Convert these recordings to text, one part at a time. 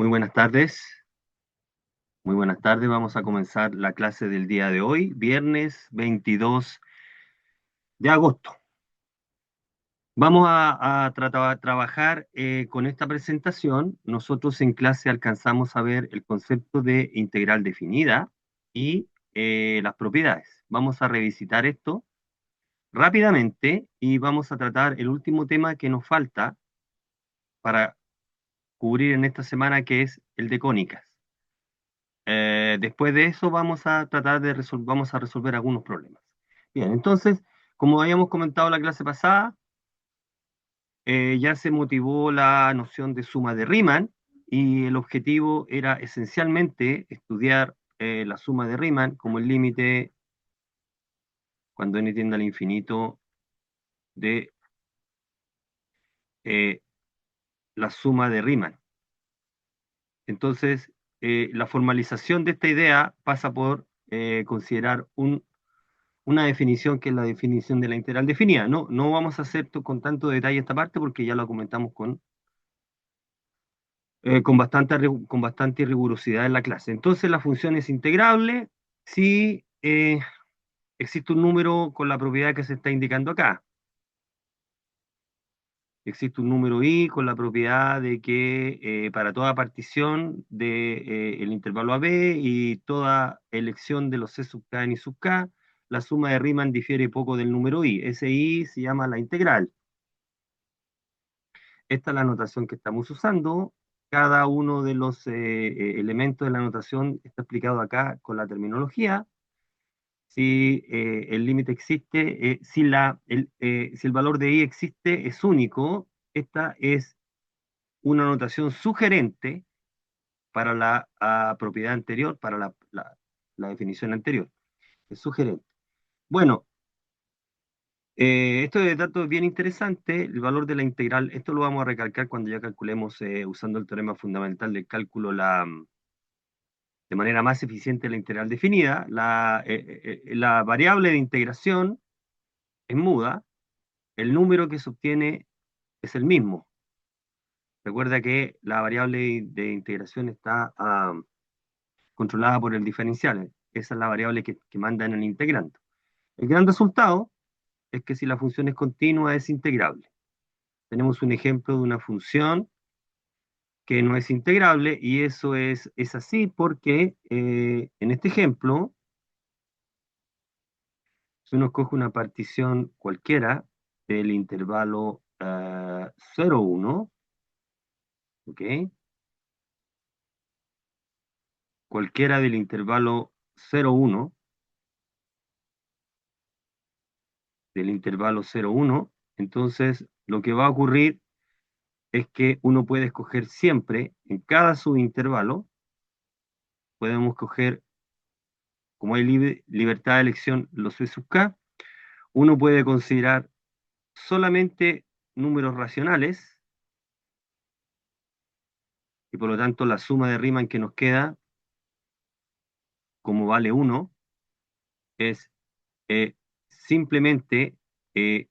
Muy buenas tardes. Muy buenas tardes. Vamos a comenzar la clase del día de hoy, viernes 22 de agosto. Vamos a trabajar con esta presentación. Nosotros en clase alcanzamos a ver el concepto de integral definida y las propiedades. Vamos a revisitar esto rápidamente y vamos a tratar el último tema que nos falta para cubrir en esta semana, que es el de cónicas. Después de eso vamos a tratar de vamos a resolver algunos problemas. Bien, entonces, como habíamos comentado la clase pasada, ya se motivó la noción de suma de Riemann y el objetivo era esencialmente estudiar la suma de Riemann como el límite cuando n tiende al infinito de eh, la suma de Riemann. Entonces, la formalización de esta idea pasa por considerar una definición que es la definición de la integral definida. No vamos a hacer con tanto detalle esta parte porque ya lo comentamos con bastante rigurosidad en la clase. Entonces la función es integrable si existe un número con la propiedad que se está indicando acá. Existe un número i con la propiedad de que para toda partición del intervalo AB y toda elección de los c sub k n y sub k, la suma de Riemann difiere poco del número i. Ese i se llama la integral. Esta es la notación que estamos usando. Cada uno de los elementos de la notación está explicado acá con la terminología. Si el límite existe, si el valor de i existe, es único. Esta es una notación sugerente para la propiedad anterior, para la definición anterior. Es sugerente. Bueno, esto de datos es bien interesante, el valor de la integral, esto lo vamos a recalcar cuando ya calculemos usando el teorema fundamental del cálculo de manera más eficiente la integral definida. La variable de integración es muda, el número que se obtiene es el mismo. Recuerda que la variable de integración está controlada por el diferencial, esa es la variable que manda en el integrando. El gran resultado es que si la función es continua es integrable. Tenemos un ejemplo de una función que no es integrable y eso es así porque en este ejemplo, si uno escoge una partición cualquiera del intervalo 0, 1, ¿ok? Cualquiera del intervalo 0, 1, del intervalo 0, 1, entonces lo que va a ocurrir es que uno puede escoger siempre, en cada subintervalo, podemos escoger, como hay libertad de elección, los C sub k, uno puede considerar solamente números racionales, y por lo tanto la suma de Riemann que nos queda, como vale 1, es simplemente eh,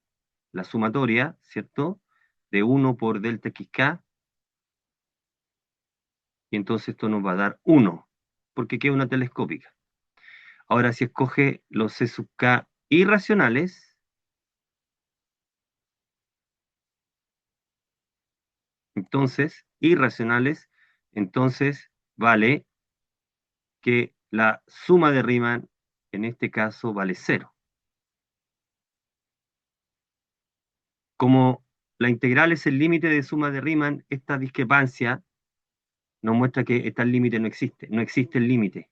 la sumatoria, ¿cierto? De 1 por delta xk, y entonces esto nos va a dar 1, porque queda una telescópica. Ahora, si escoge los C sub k irracionales, entonces vale que la suma de Riemann, en este caso, vale 0. Como la integral es el límite de suma de Riemann, esta discrepancia nos muestra que tal límite no existe el límite.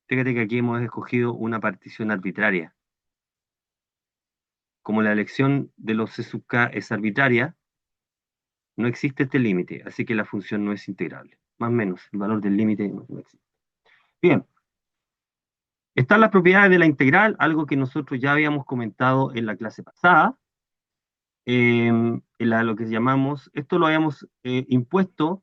Fíjate que aquí hemos escogido una partición arbitraria. Como la elección de los C sub k es arbitraria, no existe este límite, así que la función no es integrable. Más o menos, el valor del límite no existe. Bien, están las propiedades de la integral, algo que nosotros ya habíamos comentado en la clase pasada. En lo que llamamos, esto lo habíamos impuesto,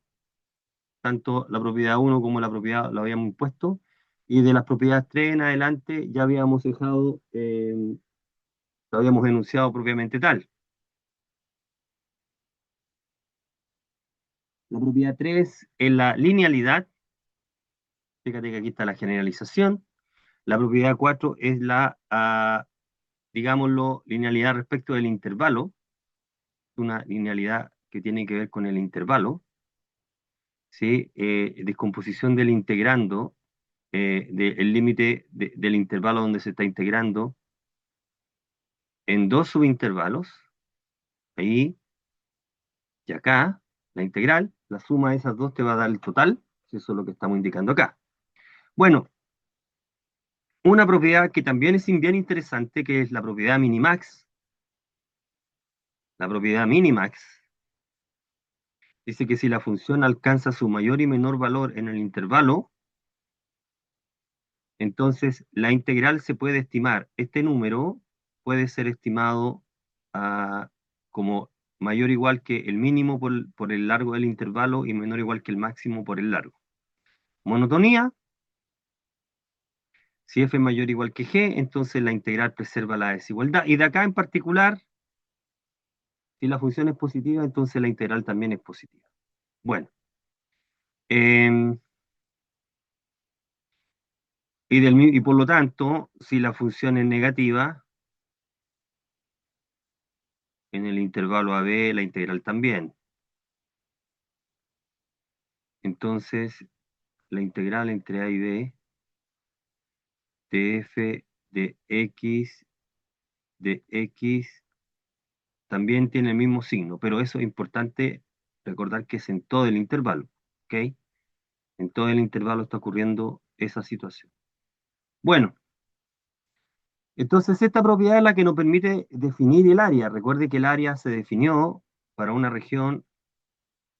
tanto la propiedad 1 como la propiedad lo habíamos impuesto, y de las propiedades 3 en adelante ya habíamos dejado, lo habíamos enunciado propiamente tal. La propiedad 3 es la linealidad. Fíjate que aquí está la generalización. La propiedad 4 es la, digámoslo, linealidad respecto del intervalo. Una linealidad que tiene que ver con el intervalo. ¿Sí? Descomposición del integrando, del límite del intervalo donde se está integrando en dos subintervalos. Ahí y acá, la integral, la suma de esas dos te va a dar el total. Eso es lo que estamos indicando acá. Bueno, una propiedad que también es bien interesante, que es la propiedad minimax. La propiedad minimax dice que si la función alcanza su mayor y menor valor en el intervalo, entonces la integral se puede estimar. Este número puede ser estimado como mayor o igual que el mínimo por el largo del intervalo y menor o igual que el máximo por el largo. Monotonía, si f es mayor o igual que g, entonces la integral preserva la desigualdad. Y de acá en particular, si la función es positiva, entonces la integral también es positiva. Bueno, em, y por lo tanto, si la función es negativa, en el intervalo AB la integral también. Entonces, la integral entre A y B de f de x también tiene el mismo signo, pero eso es importante recordar que es en todo el intervalo, ¿ok? En todo el intervalo está ocurriendo esa situación. Bueno, entonces esta propiedad es la que nos permite definir el área. Recuerde que el área se definió para una región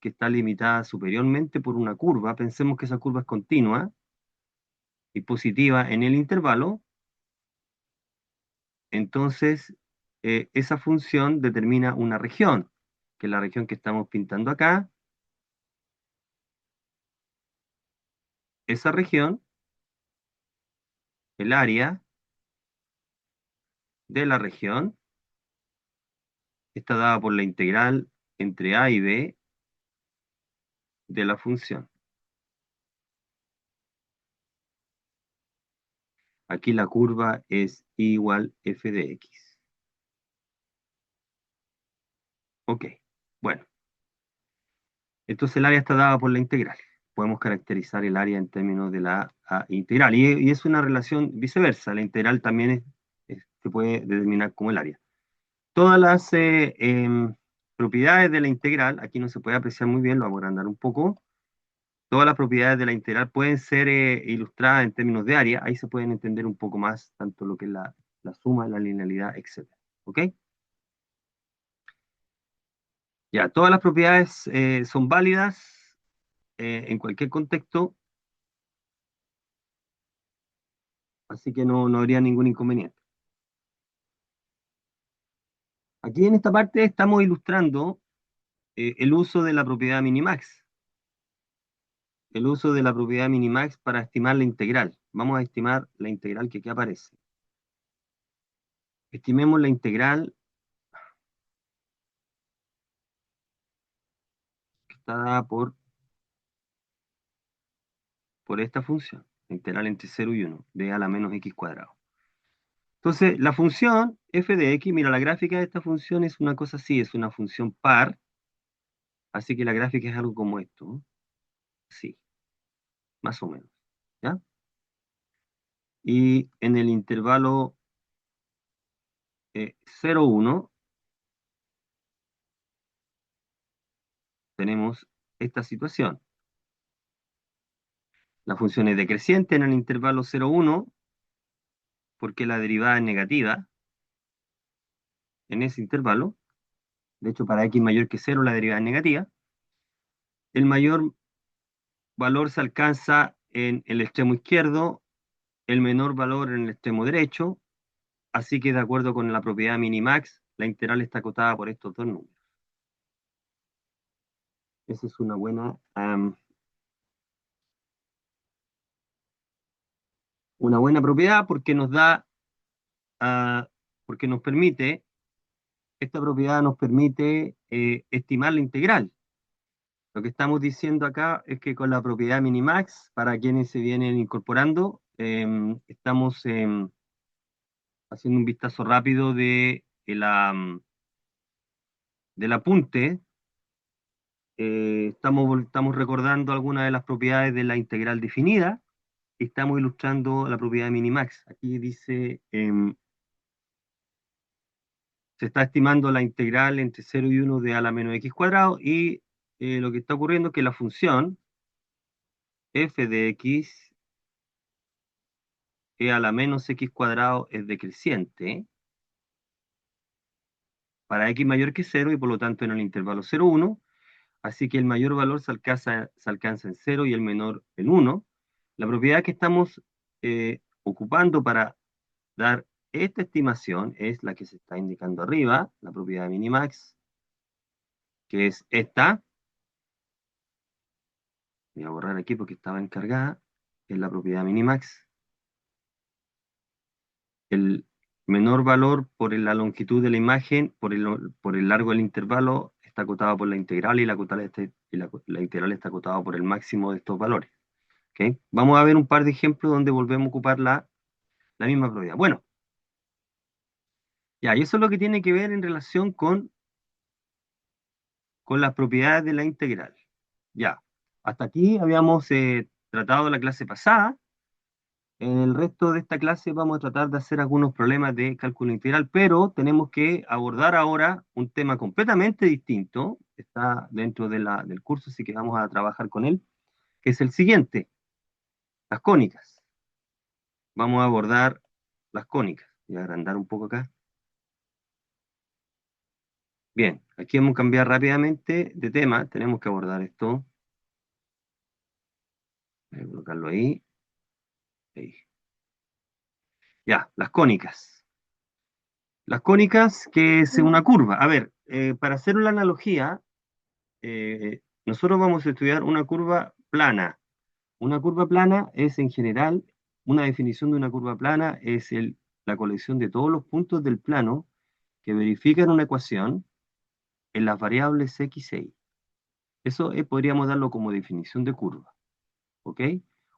que está limitada superiormente por una curva. Pensemos que esa curva es continua y positiva en el intervalo. Entonces, esa función determina una región, que es la región que estamos pintando acá. Esa región, el área de la región, está dada por la integral entre A y B de la función. Aquí la curva es igual f de x. Ok, bueno. Entonces el área está dada por la integral. Podemos caracterizar el área en términos de la integral. Y es una relación viceversa. La integral también se puede determinar como el área. Todas las propiedades de la integral, aquí no se puede apreciar muy bien, lo vamos a agrandar un poco. Todas las propiedades de la integral pueden ser ilustradas en términos de área. Ahí se pueden entender un poco más tanto lo que es la suma, la linealidad, etcétera. ¿Ok? Ya, todas las propiedades son válidas en cualquier contexto, así que no habría ningún inconveniente. Aquí en esta parte estamos ilustrando el uso de la propiedad minimax. El uso de la propiedad minimax para estimar la integral. Vamos a estimar la integral que aquí aparece. Estimemos la integral que está dada por esta función. La integral entre 0 y 1, de a la menos x cuadrado. Entonces, la función f de x, mira, la gráfica de esta función es una cosa así, es una función par, así que la gráfica es algo como esto, ¿no? Sí, más o menos, ¿ya? Y en el intervalo 0, 1 tenemos esta situación. La función es decreciente en el intervalo 0, 1 porque la derivada es negativa en ese intervalo. De hecho, para x mayor que 0 la derivada es negativa. El mayor valor se alcanza en el extremo izquierdo, el menor valor en el extremo derecho, así que de acuerdo con la propiedad minimax, la integral está acotada por estos dos números. Esa es una buena propiedad porque nos da, porque nos permite, esta propiedad nos permite estimar la integral. Lo que estamos diciendo acá es que con la propiedad minimax, para quienes se vienen incorporando, estamos haciendo un vistazo rápido del apunte. Estamos recordando algunas de las propiedades de la integral definida y estamos ilustrando la propiedad minimax. Aquí dice, se está estimando la integral entre 0 y 1 de a la menos x cuadrado y lo que está ocurriendo es que la función f de x e a la menos x cuadrado es decreciente para x mayor que 0 y por lo tanto en el intervalo 0, 1. Así que el mayor valor se alcanza en 0 y el menor en 1. La propiedad que estamos ocupando para dar esta estimación es la que se está indicando arriba, la propiedad minimax, que es esta. Voy a borrar aquí porque estaba encargada. Es la propiedad minimax. El menor valor por la longitud de la imagen, por el largo del intervalo, está acotado por la integral y la integral está acotada por el máximo de estos valores. ¿Ok? Vamos a ver un par de ejemplos donde volvemos a ocupar la misma propiedad. Bueno, ya, y eso es lo que tiene que ver en relación con las propiedades de la integral. Ya, hasta aquí habíamos tratado la clase pasada. En el resto de esta clase vamos a tratar de hacer algunos problemas de cálculo integral, pero tenemos que abordar ahora un tema completamente distinto. Está dentro del curso, así que vamos a trabajar con él, que es el siguiente, las cónicas. Vamos a abordar las cónicas. Voy a agrandar un poco acá. Bien, aquí vamos a cambiar rápidamente de tema. Tenemos que abordar esto. Voy a colocarlo ahí. Ahí. Ya, las cónicas. Las cónicas, que es una curva. A ver, para hacer una analogía, nosotros vamos a estudiar una curva plana. Una curva plana es en general, una definición de una curva plana es la colección de todos los puntos del plano que verifican una ecuación en las variables x e y. Eso podríamos darlo como definición de curva. ¿Ok?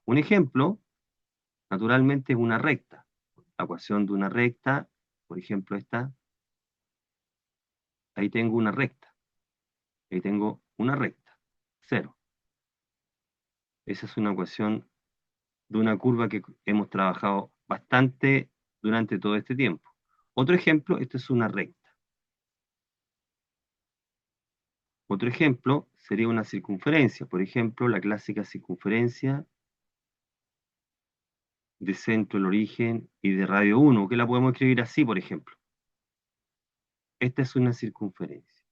Un ejemplo, naturalmente, es una recta. La ecuación de una recta, por ejemplo, esta, ahí tengo una recta. Ahí tengo una recta, 0. Esa es una ecuación de una curva que hemos trabajado bastante durante todo este tiempo. Otro ejemplo, esto es una recta. Otro ejemplo sería una circunferencia. Por ejemplo, la clásica circunferencia de centro, el origen y de radio 1, que la podemos escribir así, por ejemplo. Esta es una circunferencia.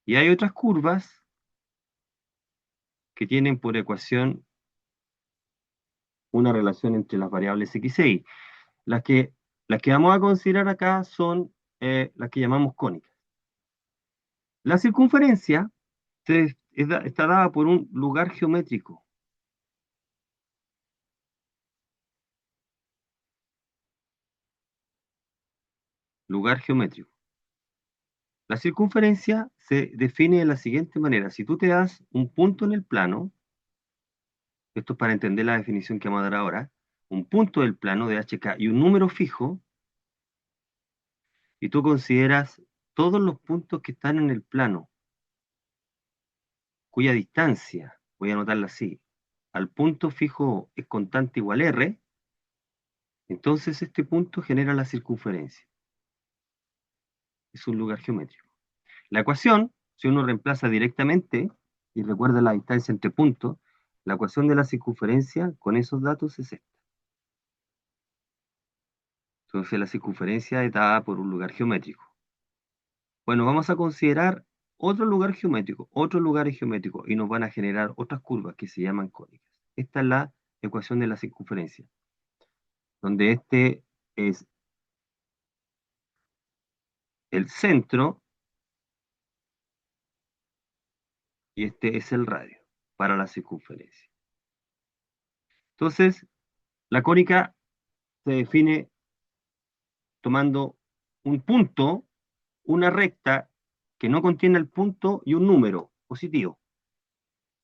Y hay otras curvas que tienen por ecuación una relación entre las variables x e y. Las que, las que vamos a considerar acá son las que llamamos cónicas. La circunferencia está dada por un lugar geométrico. Lugar geométrico. La circunferencia se define de la siguiente manera. Si tú te das un punto en el plano, esto es para entender la definición que vamos a dar ahora, un punto del plano de HK y un número fijo, y tú consideras todos los puntos que están en el plano, cuya distancia, voy a anotarla así, al punto fijo es constante igual R, entonces este punto genera la circunferencia. Es un lugar geométrico. La ecuación, si uno reemplaza directamente, y recuerda la distancia entre puntos, la ecuación de la circunferencia con esos datos es esta. Entonces la circunferencia es dada por un lugar geométrico. Bueno, vamos a considerar otro lugar geométrico, otros lugares geométricos, y nos van a generar otras curvas que se llaman cónicas. Esta es la ecuación de la circunferencia, donde este es el centro y este es el radio para la circunferencia. Entonces, la cónica se define tomando un punto, una recta que no contiene el punto y un número positivo.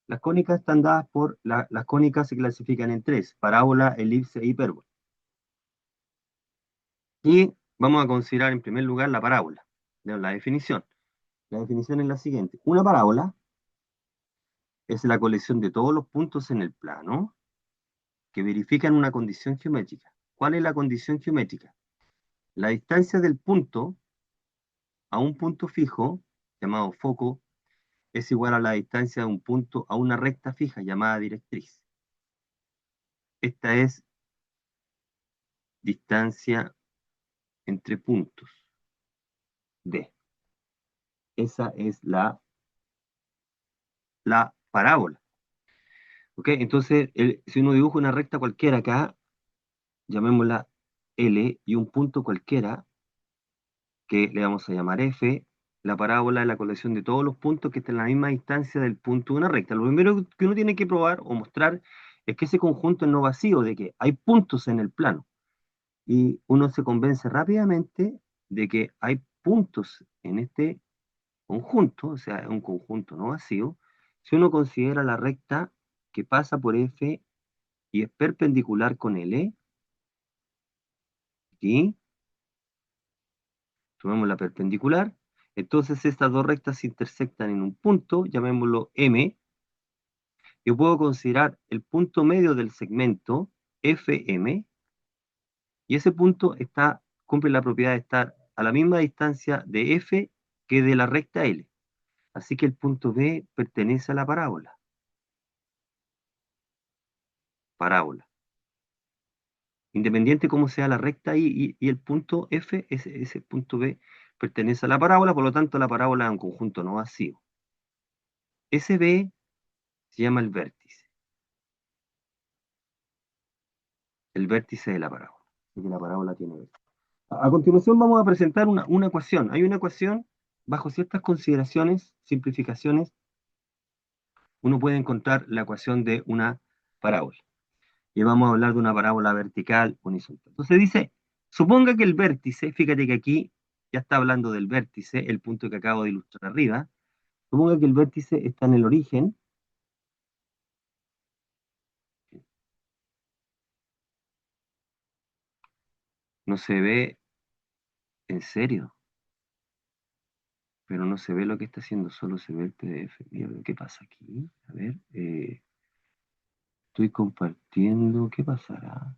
Las cónicas están dadas por, las cónicas se clasifican en tres: parábola, elipse e hipérbola. Y vamos a considerar en primer lugar la parábola. La definición. La definición es la siguiente. Una parábola es la colección de todos los puntos en el plano que verifican una condición geométrica. ¿Cuál es la condición geométrica? La distancia del punto a un punto fijo, llamado foco, es igual a la distancia de un punto a una recta fija, llamada directriz. Esta es distancia entre puntos, D. Esa es la parábola. ¿Ok? Entonces, si uno dibuja una recta cualquiera acá, llamémosla L, y un punto cualquiera, que le vamos a llamar F, la parábola es la colección de todos los puntos que están en la misma distancia del punto de una recta. Lo primero que uno tiene que probar o mostrar es que ese conjunto es no vacío, de que hay puntos en el plano. Y uno se convence rápidamente de que hay puntos en este conjunto, o sea, es un conjunto no vacío, si uno considera la recta que pasa por F y es perpendicular con L, y tomemos la perpendicular, entonces estas dos rectas se intersectan en un punto, llamémoslo M. Yo puedo considerar el punto medio del segmento FM, y ese punto cumple la propiedad de estar a la misma distancia de F que de la recta L. Así que el punto B pertenece a la parábola. Parábola. Independiente cómo sea la recta y el punto F, ese punto B pertenece a la parábola, por lo tanto la parábola es un conjunto no vacío. Ese B se llama el vértice de la parábola. Así que la parábola tiene vértice. A continuación vamos a presentar una ecuación. Hay una ecuación, bajo ciertas consideraciones, simplificaciones, uno puede encontrar la ecuación de una parábola. Y vamos a hablar de una parábola vertical horizontal. Entonces dice, suponga que el vértice, fíjate que aquí ya está hablando del vértice, el punto que acabo de ilustrar arriba, suponga que el vértice está en el origen, no se ve, en serio, pero no se ve lo que está haciendo, solo se ve el PDF. Mira, ¿qué pasa aquí? A ver, estoy compartiendo, ¿qué pasará?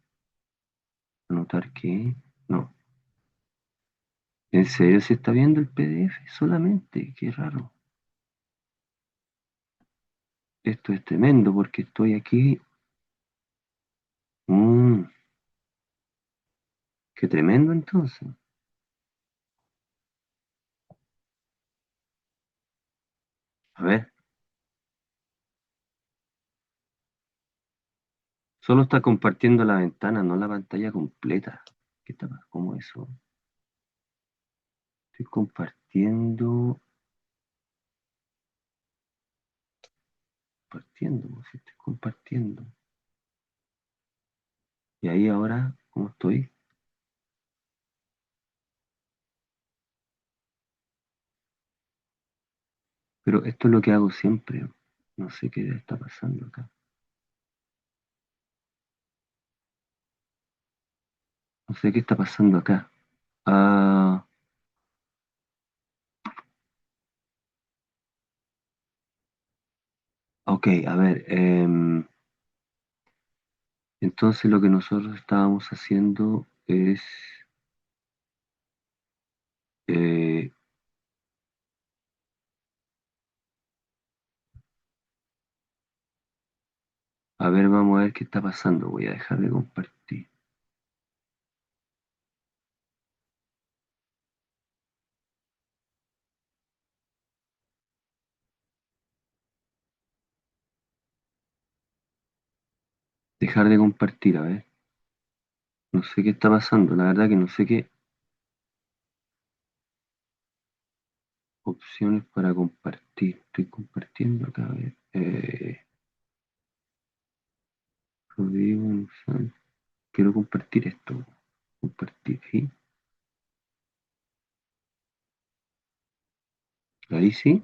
Anotar que, no, en serio se está viendo el PDF solamente, qué raro. Esto es tremendo porque estoy aquí. Mm, qué tremendo entonces. A ver, solo está compartiendo la ventana, no la pantalla completa. ¿Qué está pasando? ¿Cómo eso? Estoy compartiendo, pues, sí, estoy compartiendo. Y ahí ahora, ¿cómo estoy? Pero esto es lo que hago siempre. No sé qué está pasando acá. No sé qué está pasando acá. Ah, ok, a ver. Entonces lo que nosotros estábamos haciendo es... eh, a ver, vamos a ver qué está pasando. Voy a dejar de compartir. Dejar de compartir, a ver. No sé qué está pasando. La verdad que no sé qué opciones para compartir. Estoy compartiendo acá, a ver. Rodrigo, quiero compartir esto. Compartir, ¿sí? Ahí sí.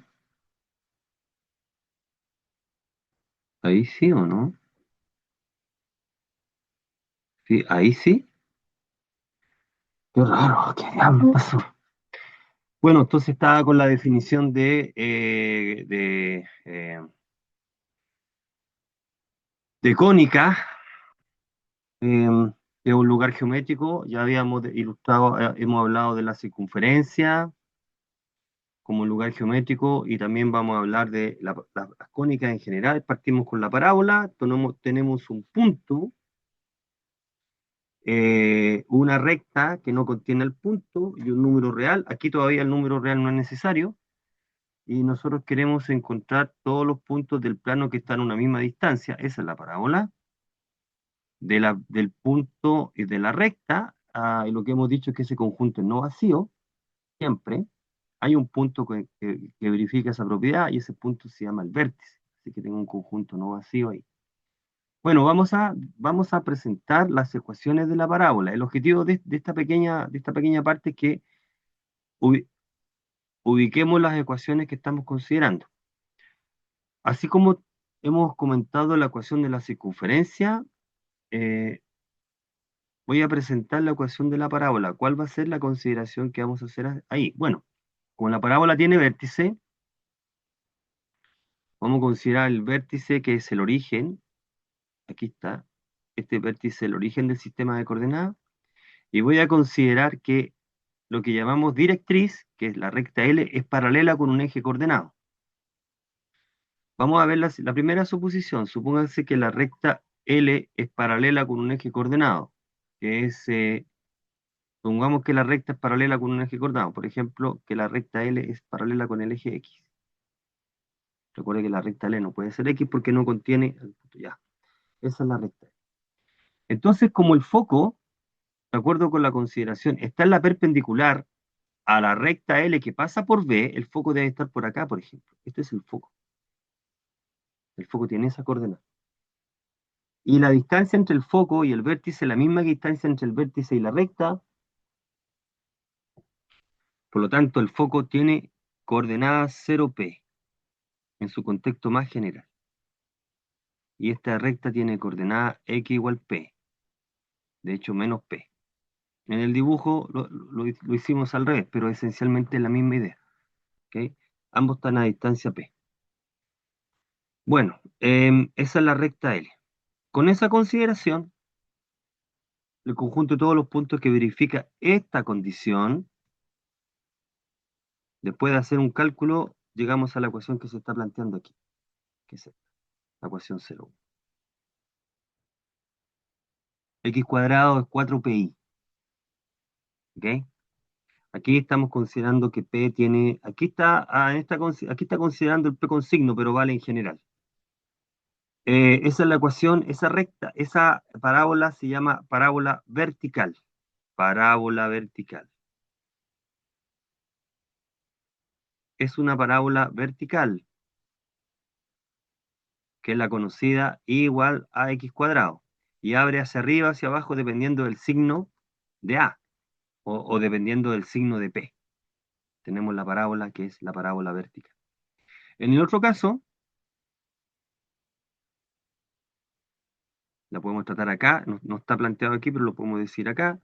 Ahí sí o no. Sí, ahí sí. Qué raro, qué diablo pasó. Bueno, entonces estaba con la definición de cónica, eh, de un lugar geométrico. Ya habíamos ilustrado, hemos hablado de la circunferencia como lugar geométrico y también vamos a hablar de las cónicas en general. Partimos con la parábola, tenemos un punto, una recta que no contiene el punto y un número real. Aquí todavía el número real no es necesario y nosotros queremos encontrar todos los puntos del plano que están a una misma distancia. Esa es la parábola. Del punto y de la recta, y lo que hemos dicho es que ese conjunto es no vacío, siempre. Hay un punto que verifica esa propiedad y ese punto se llama el vértice. Así que tengo un conjunto no vacío ahí. Bueno, vamos a presentar las ecuaciones de la parábola. El objetivo de esta pequeña parte es que ubi- ubiquemos las ecuaciones que estamos considerando. Así como hemos comentado la ecuación de la circunferencia, eh, voy a presentar la ecuación de la parábola. ¿Cuál va a ser la consideración que vamos a hacer ahí? Bueno, como la parábola tiene vértice, vamos a considerar el vértice que es el origen. Aquí está. Este vértice es el origen del sistema de coordenadas. Y voy a considerar que lo que llamamos directriz, que es la recta L, es paralela con un eje coordenado. Vamos a ver la primera suposición. Supónganse que la recta L es paralela con un eje coordenado, que es, supongamos que la recta es paralela con un eje coordenado. Por ejemplo, que la recta L es paralela con el eje X. Recuerde que la recta L no puede ser X porque no contiene el punto. Ya, esa es la recta. Entonces, como el foco, de acuerdo con la consideración, está en la perpendicular a la recta L que pasa por B, el foco debe estar por acá, por ejemplo. Este es el foco. El foco tiene esa coordenada. Y la distancia entre el foco y el vértice, la misma distancia entre el vértice y la recta, por lo tanto, el foco tiene coordenadas 0P en su contexto más general. Y esta recta tiene coordenada X igual P, de hecho menos P. En el dibujo lo hicimos al revés, pero esencialmente es la misma idea. ¿Ok? Ambos están a distancia P. Bueno, esa es la recta L. Con esa consideración, el conjunto de todos los puntos que verifica esta condición, después de hacer un cálculo, llegamos a la ecuación que se está planteando aquí, que es esta, la ecuación 0. X cuadrado es 4pi, ¿ok? Aquí estamos considerando que P tiene, aquí está considerando el P con signo, pero vale en general. Esa es la ecuación, esa recta, esa parábola se llama parábola vertical. Parábola vertical. Es una parábola vertical, que es la conocida I igual a X cuadrado. Y abre hacia arriba, hacia abajo, dependiendo del signo de A, o dependiendo del signo de P. Tenemos la parábola que es la parábola vertical. En el otro caso, la podemos tratar acá, no, no está planteado aquí, pero lo podemos decir acá.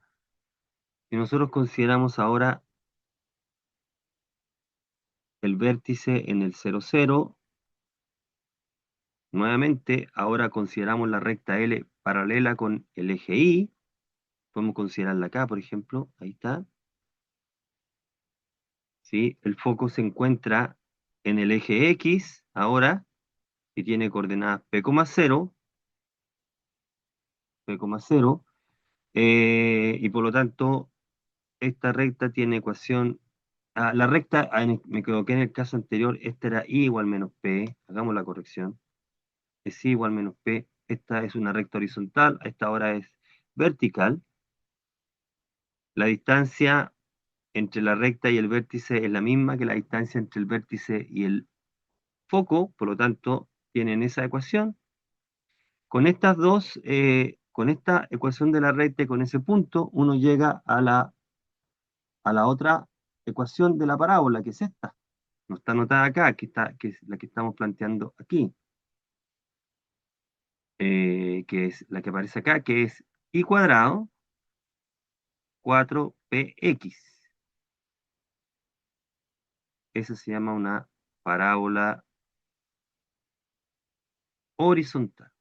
Y nosotros consideramos ahora el vértice en el 0, 0. Nuevamente, ahora consideramos la recta L paralela con el eje Y. Podemos considerarla acá, por ejemplo. Ahí está. ¿Sí? El foco se encuentra en el eje X, ahora, y tiene coordenadas P,0, P,0, y por lo tanto, esta recta tiene ecuación, la recta, me equivoqué en el caso anterior, esta era I igual menos P, hagamos la corrección, es I igual menos P, esta es una recta horizontal, esta ahora es vertical, la distancia entre la recta y el vértice es la misma que la distancia entre el vértice y el foco, por lo tanto, tienen esa ecuación. Con esta ecuación de la recta y con ese punto, uno llega a la otra ecuación de la parábola, que es esta. No está anotada acá, que es la que estamos planteando aquí. que es la que aparece acá, que es I cuadrado 4px. Eso se llama una parábola horizontal.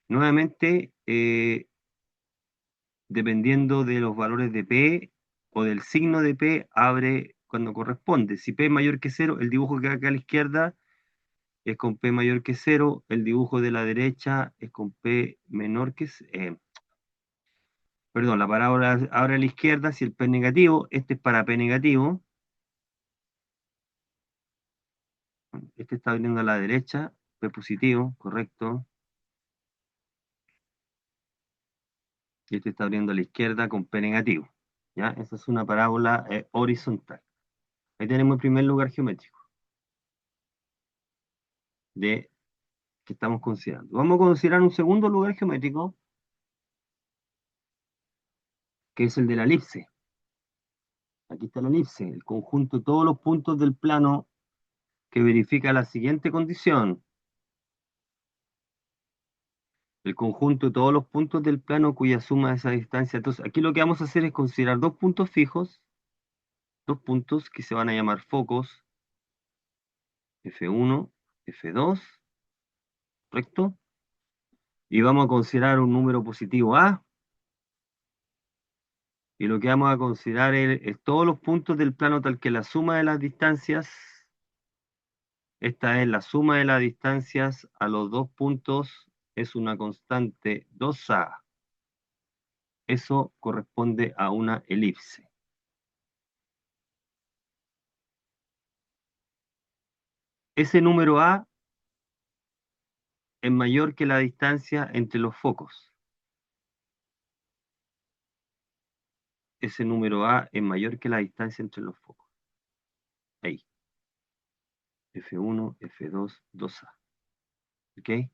Nuevamente, dependiendo de los valores de P o del signo de P, abre cuando corresponde. Si P es mayor que cero, el dibujo que acá a la izquierda es con P mayor que cero, el dibujo de la derecha es con P menor que cero. Perdón, la parábola abre a la izquierda si el P es negativo, este es para P negativo, este está abriendo a la derecha, P positivo, correcto, y este está abriendo a la izquierda con P negativo. ¿Ya? Esa es una parábola horizontal. Ahí tenemos el primer lugar geométrico de que estamos considerando. Vamos a considerar un segundo lugar geométrico, que es el de la elipse. Aquí está la elipse, el conjunto de todos los puntos del plano que verifica la siguiente condición. El conjunto de todos los puntos del plano cuya suma es esa distancia. Entonces, aquí lo que vamos a hacer es considerar dos puntos fijos, dos puntos que se van a llamar focos, F1, F2, ¿correcto? Y vamos a considerar un número positivo A, y lo que vamos a considerar es todos los puntos del plano tal que la suma de las distancias, esta es la suma de las distancias a los dos puntos, es una constante 2A. Eso corresponde a una elipse. Ese número A es mayor que la distancia entre los focos. Ese número A es mayor que la distancia entre los focos. Ahí. F1, F2, 2A. ¿Ok?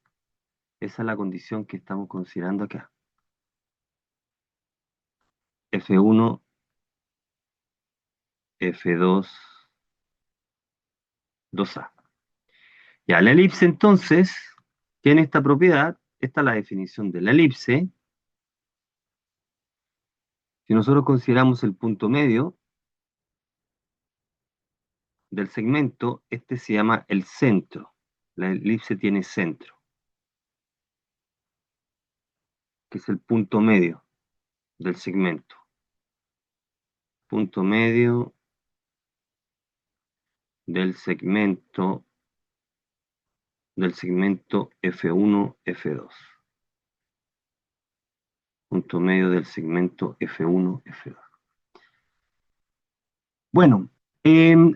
Esa es la condición que estamos considerando acá. F1, F2, 2A. Ya, la elipse entonces tiene esta propiedad. Esta es la definición de la elipse. Si nosotros consideramos el punto medio del segmento, este se llama el centro. La elipse tiene centro, que es el punto medio del segmento. Punto medio del segmento F1, F2. Punto medio del segmento F1, F2. Bueno,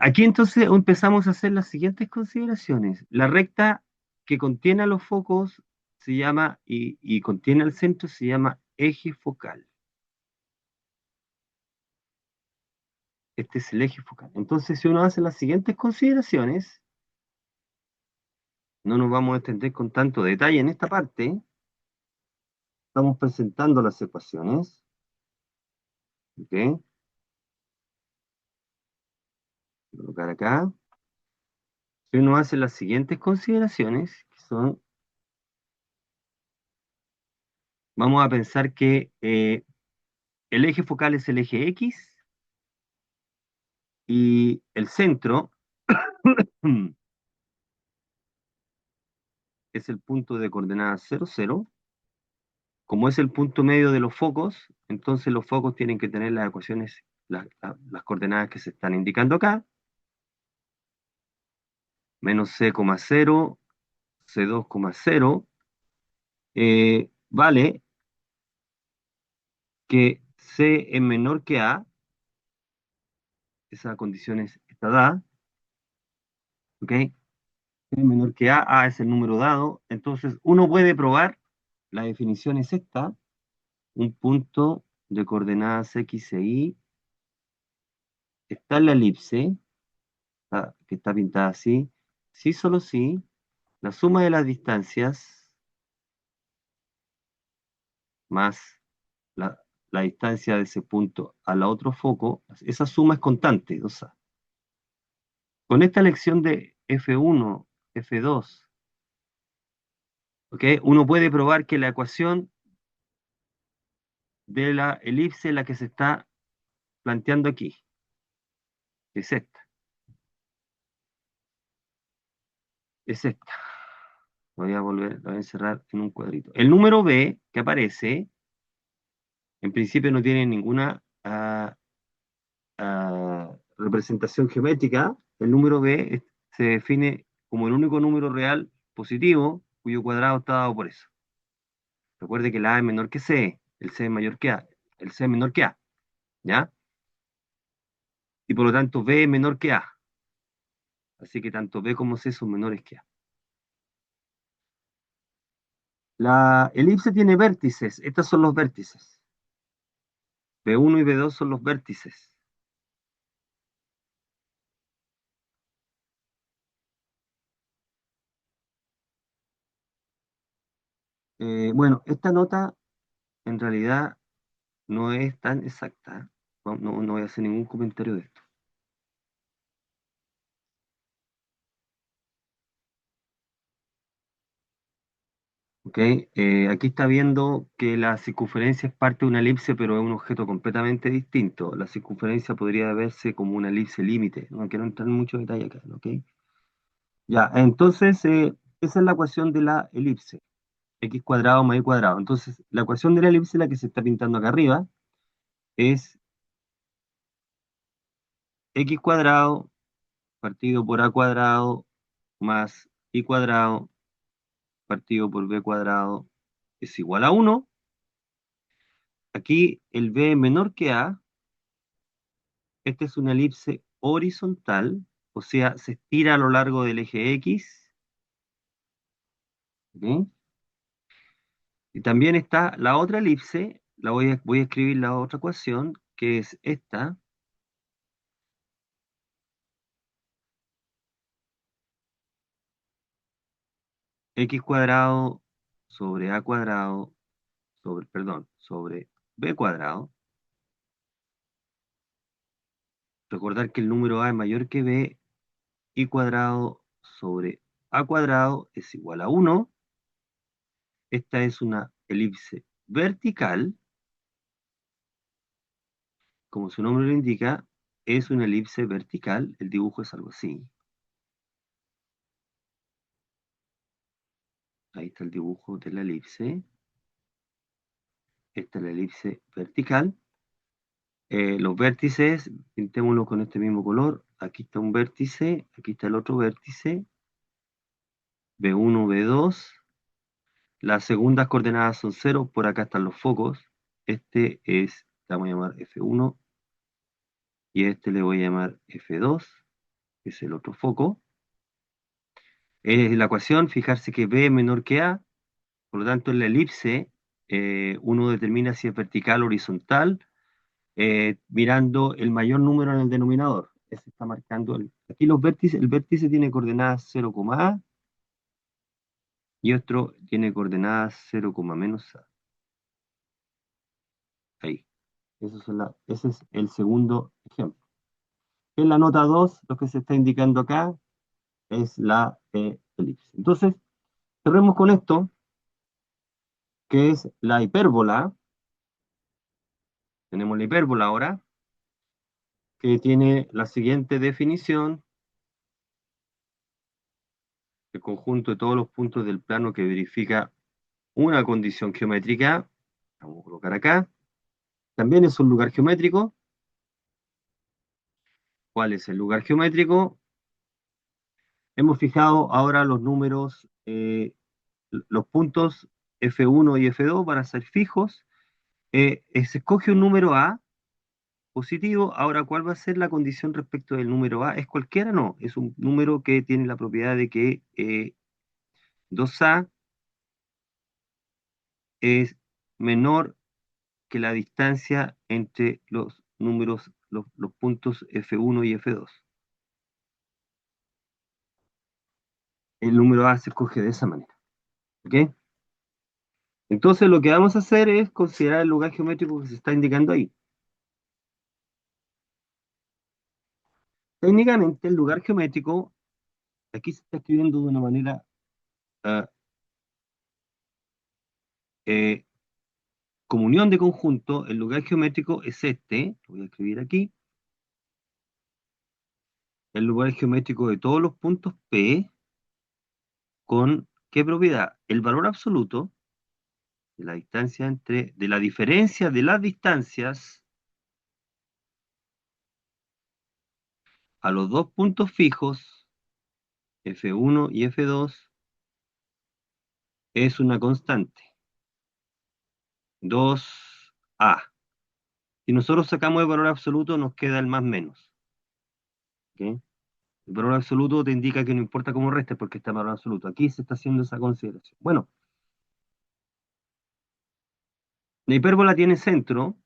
aquí entonces empezamos a hacer las siguientes consideraciones. La recta que contiene a los focos se llama, y contiene al centro, se llama eje focal. Este es el eje focal. Entonces, si uno hace las siguientes consideraciones, no nos vamos a extender con tanto detalle en esta parte. Estamos presentando las ecuaciones. ¿Ok? Colocar acá. Si uno hace las siguientes consideraciones, que son, vamos a pensar que el eje focal es el eje X y el centro es el punto de coordenadas 0, 0. Como es el punto medio de los focos, entonces los focos tienen que tener las ecuaciones, las coordenadas que se están indicando acá. Menos C, 0, C2, 0. Vale que C es menor que A. Esa condición está dada. ¿Ok? C es menor que A es el número dado. Entonces uno puede probar, la definición es esta, un punto de coordenadas X e Y está en la elipse, que está pintada así, sí, solo sí, la suma de las distancias más la, la distancia de ese punto al otro foco, esa suma es constante. O sea, con esta elección de F1, F2, ¿ok? Uno puede probar que la ecuación de la elipse, la que se está planteando aquí, es esta, es esta. Voy a volver, la voy a encerrar en un cuadrito. El número B que aparece, en principio no tiene ninguna representación geométrica. El número B se define como el único número real positivo cuyo cuadrado está dado por eso. Recuerde que la A es menor que C, el C es mayor que A, el C es menor que A, ¿ya? Y por lo tanto B es menor que A. Así que tanto B como C son menores que A. La elipse tiene vértices, estos son los vértices. B1 y B2 son los vértices. Bueno, esta nota en realidad no es tan exacta. No, no voy a hacer ningún comentario de esto. ¿Ok? Aquí está viendo que la circunferencia es parte de una elipse, pero es un objeto completamente distinto. La circunferencia podría verse como una elipse límite. No quiero entrar en mucho detalle acá, ¿ok? Ya, entonces, esa es la ecuación de la elipse. X cuadrado más Y cuadrado. Entonces, la ecuación de la elipse, la que se está pintando acá arriba, es X cuadrado partido por A cuadrado más Y cuadrado partido por B cuadrado es igual a 1. Aquí el B es menor que A. Esta es una elipse horizontal, o sea, se estira a lo largo del eje X. ¿Ok? Y también está la otra elipse, voy a escribir la otra ecuación, que es esta, X cuadrado sobre A cuadrado, sobre B cuadrado. Recordar que el número A es mayor que B, Y cuadrado sobre A cuadrado es igual a 1. Esta es una elipse vertical, como su nombre lo indica, es una elipse vertical. El dibujo es algo así. Ahí está el dibujo de la elipse. Esta es la elipse vertical. Los vértices, pintémoslo con este mismo color. Aquí está un vértice, aquí está el otro vértice, B1, B2. Las segundas coordenadas son 0, por acá están los focos. Este es, le vamos a llamar F1 y este le voy a llamar F2, que es el otro foco. La ecuación, fijarse que B es menor que A, por lo tanto en la elipse uno determina si es vertical o horizontal mirando el mayor número en el denominador. Ese está marcando aquí los vértices, el vértice tiene coordenadas 0, A y otro tiene coordenadas 0, menos A. Ahí. Ese es el segundo ejemplo. En la nota 2 lo que se está indicando acá es la elipse. Entonces, cerremos con esto, que es la hipérbola. Tenemos la hipérbola ahora, que tiene la siguiente definición: el conjunto de todos los puntos del plano que verifica una condición geométrica. Vamos a colocar acá. También es un lugar geométrico. ¿Cuál es el lugar geométrico? Hemos fijado ahora los números, los puntos F1 y F2 van a ser fijos. Se escoge un número A positivo. Ahora, ¿cuál va a ser la condición respecto del número A? ¿Es cualquiera? No, es un número que tiene la propiedad de que 2A es menor que la distancia entre los números, los puntos F1 y F2. El número A se escoge de esa manera. ¿Ok? Entonces lo que vamos a hacer es considerar el lugar geométrico que se está indicando ahí. Técnicamente el lugar geométrico Aquí se está escribiendo de una manera ah, eh, comunión de conjunto. El lugar geométrico es este, lo voy a escribir aquí. El lugar geométrico de todos los puntos P con ¿qué propiedad? El valor absoluto de la distancia de la diferencia de las distancias a los dos puntos fijos, F1 y F2, es una constante, 2A. Si nosotros sacamos el valor absoluto, nos queda el más menos. ¿Ok? El valor absoluto te indica que no importa cómo restes porque está el valor absoluto. Aquí se está haciendo esa consideración. Bueno, la hipérbola tiene centro.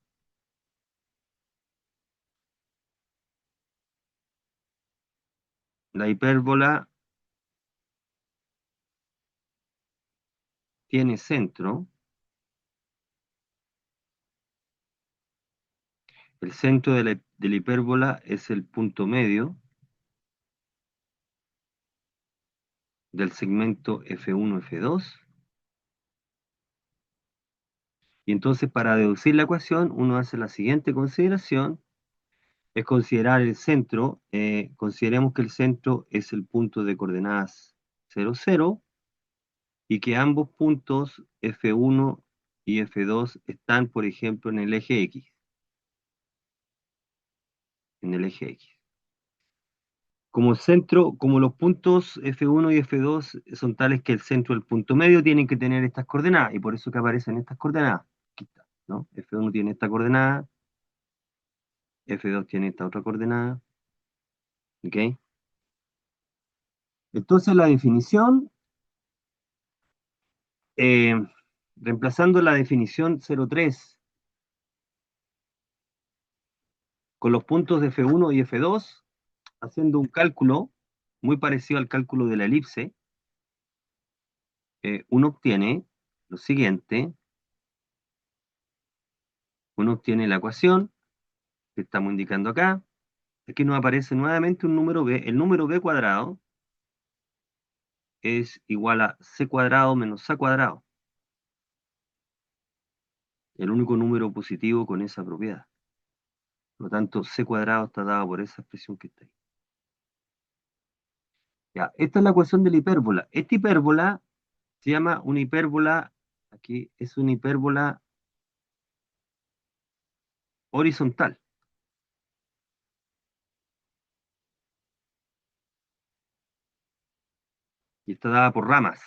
La hipérbola tiene centro. El centro de la hipérbola es el punto medio del segmento F1, F2. Y entonces para deducir la ecuación uno hace la siguiente consideración, es considerar el centro, consideremos que el centro es el punto de coordenadas 0, 0, y que ambos puntos F1 y F2 están, por ejemplo, en el eje X, en el eje X. Como centro, como los puntos F1 y F2 son tales que el centro del punto medio tienen que tener estas coordenadas, y por eso que aparecen estas coordenadas. Aquí está, ¿no? F1 tiene esta coordenada, F2 tiene esta otra coordenada, ¿ok? Entonces la definición, eh, reemplazando la definición 03 con los puntos de F1 y F2, haciendo un cálculo muy parecido al cálculo de la elipse, uno obtiene lo siguiente, uno obtiene la ecuación que estamos indicando acá. Aquí nos aparece nuevamente un número b. El número b cuadrado es igual a c cuadrado menos a cuadrado. El único número positivo con esa propiedad. Por lo tanto, c cuadrado está dado por esa expresión que está ahí. Ya, esta es la ecuación de la hipérbola. Esta hipérbola se llama una hipérbola, aquí es una hipérbola horizontal. Y está dada por ramas.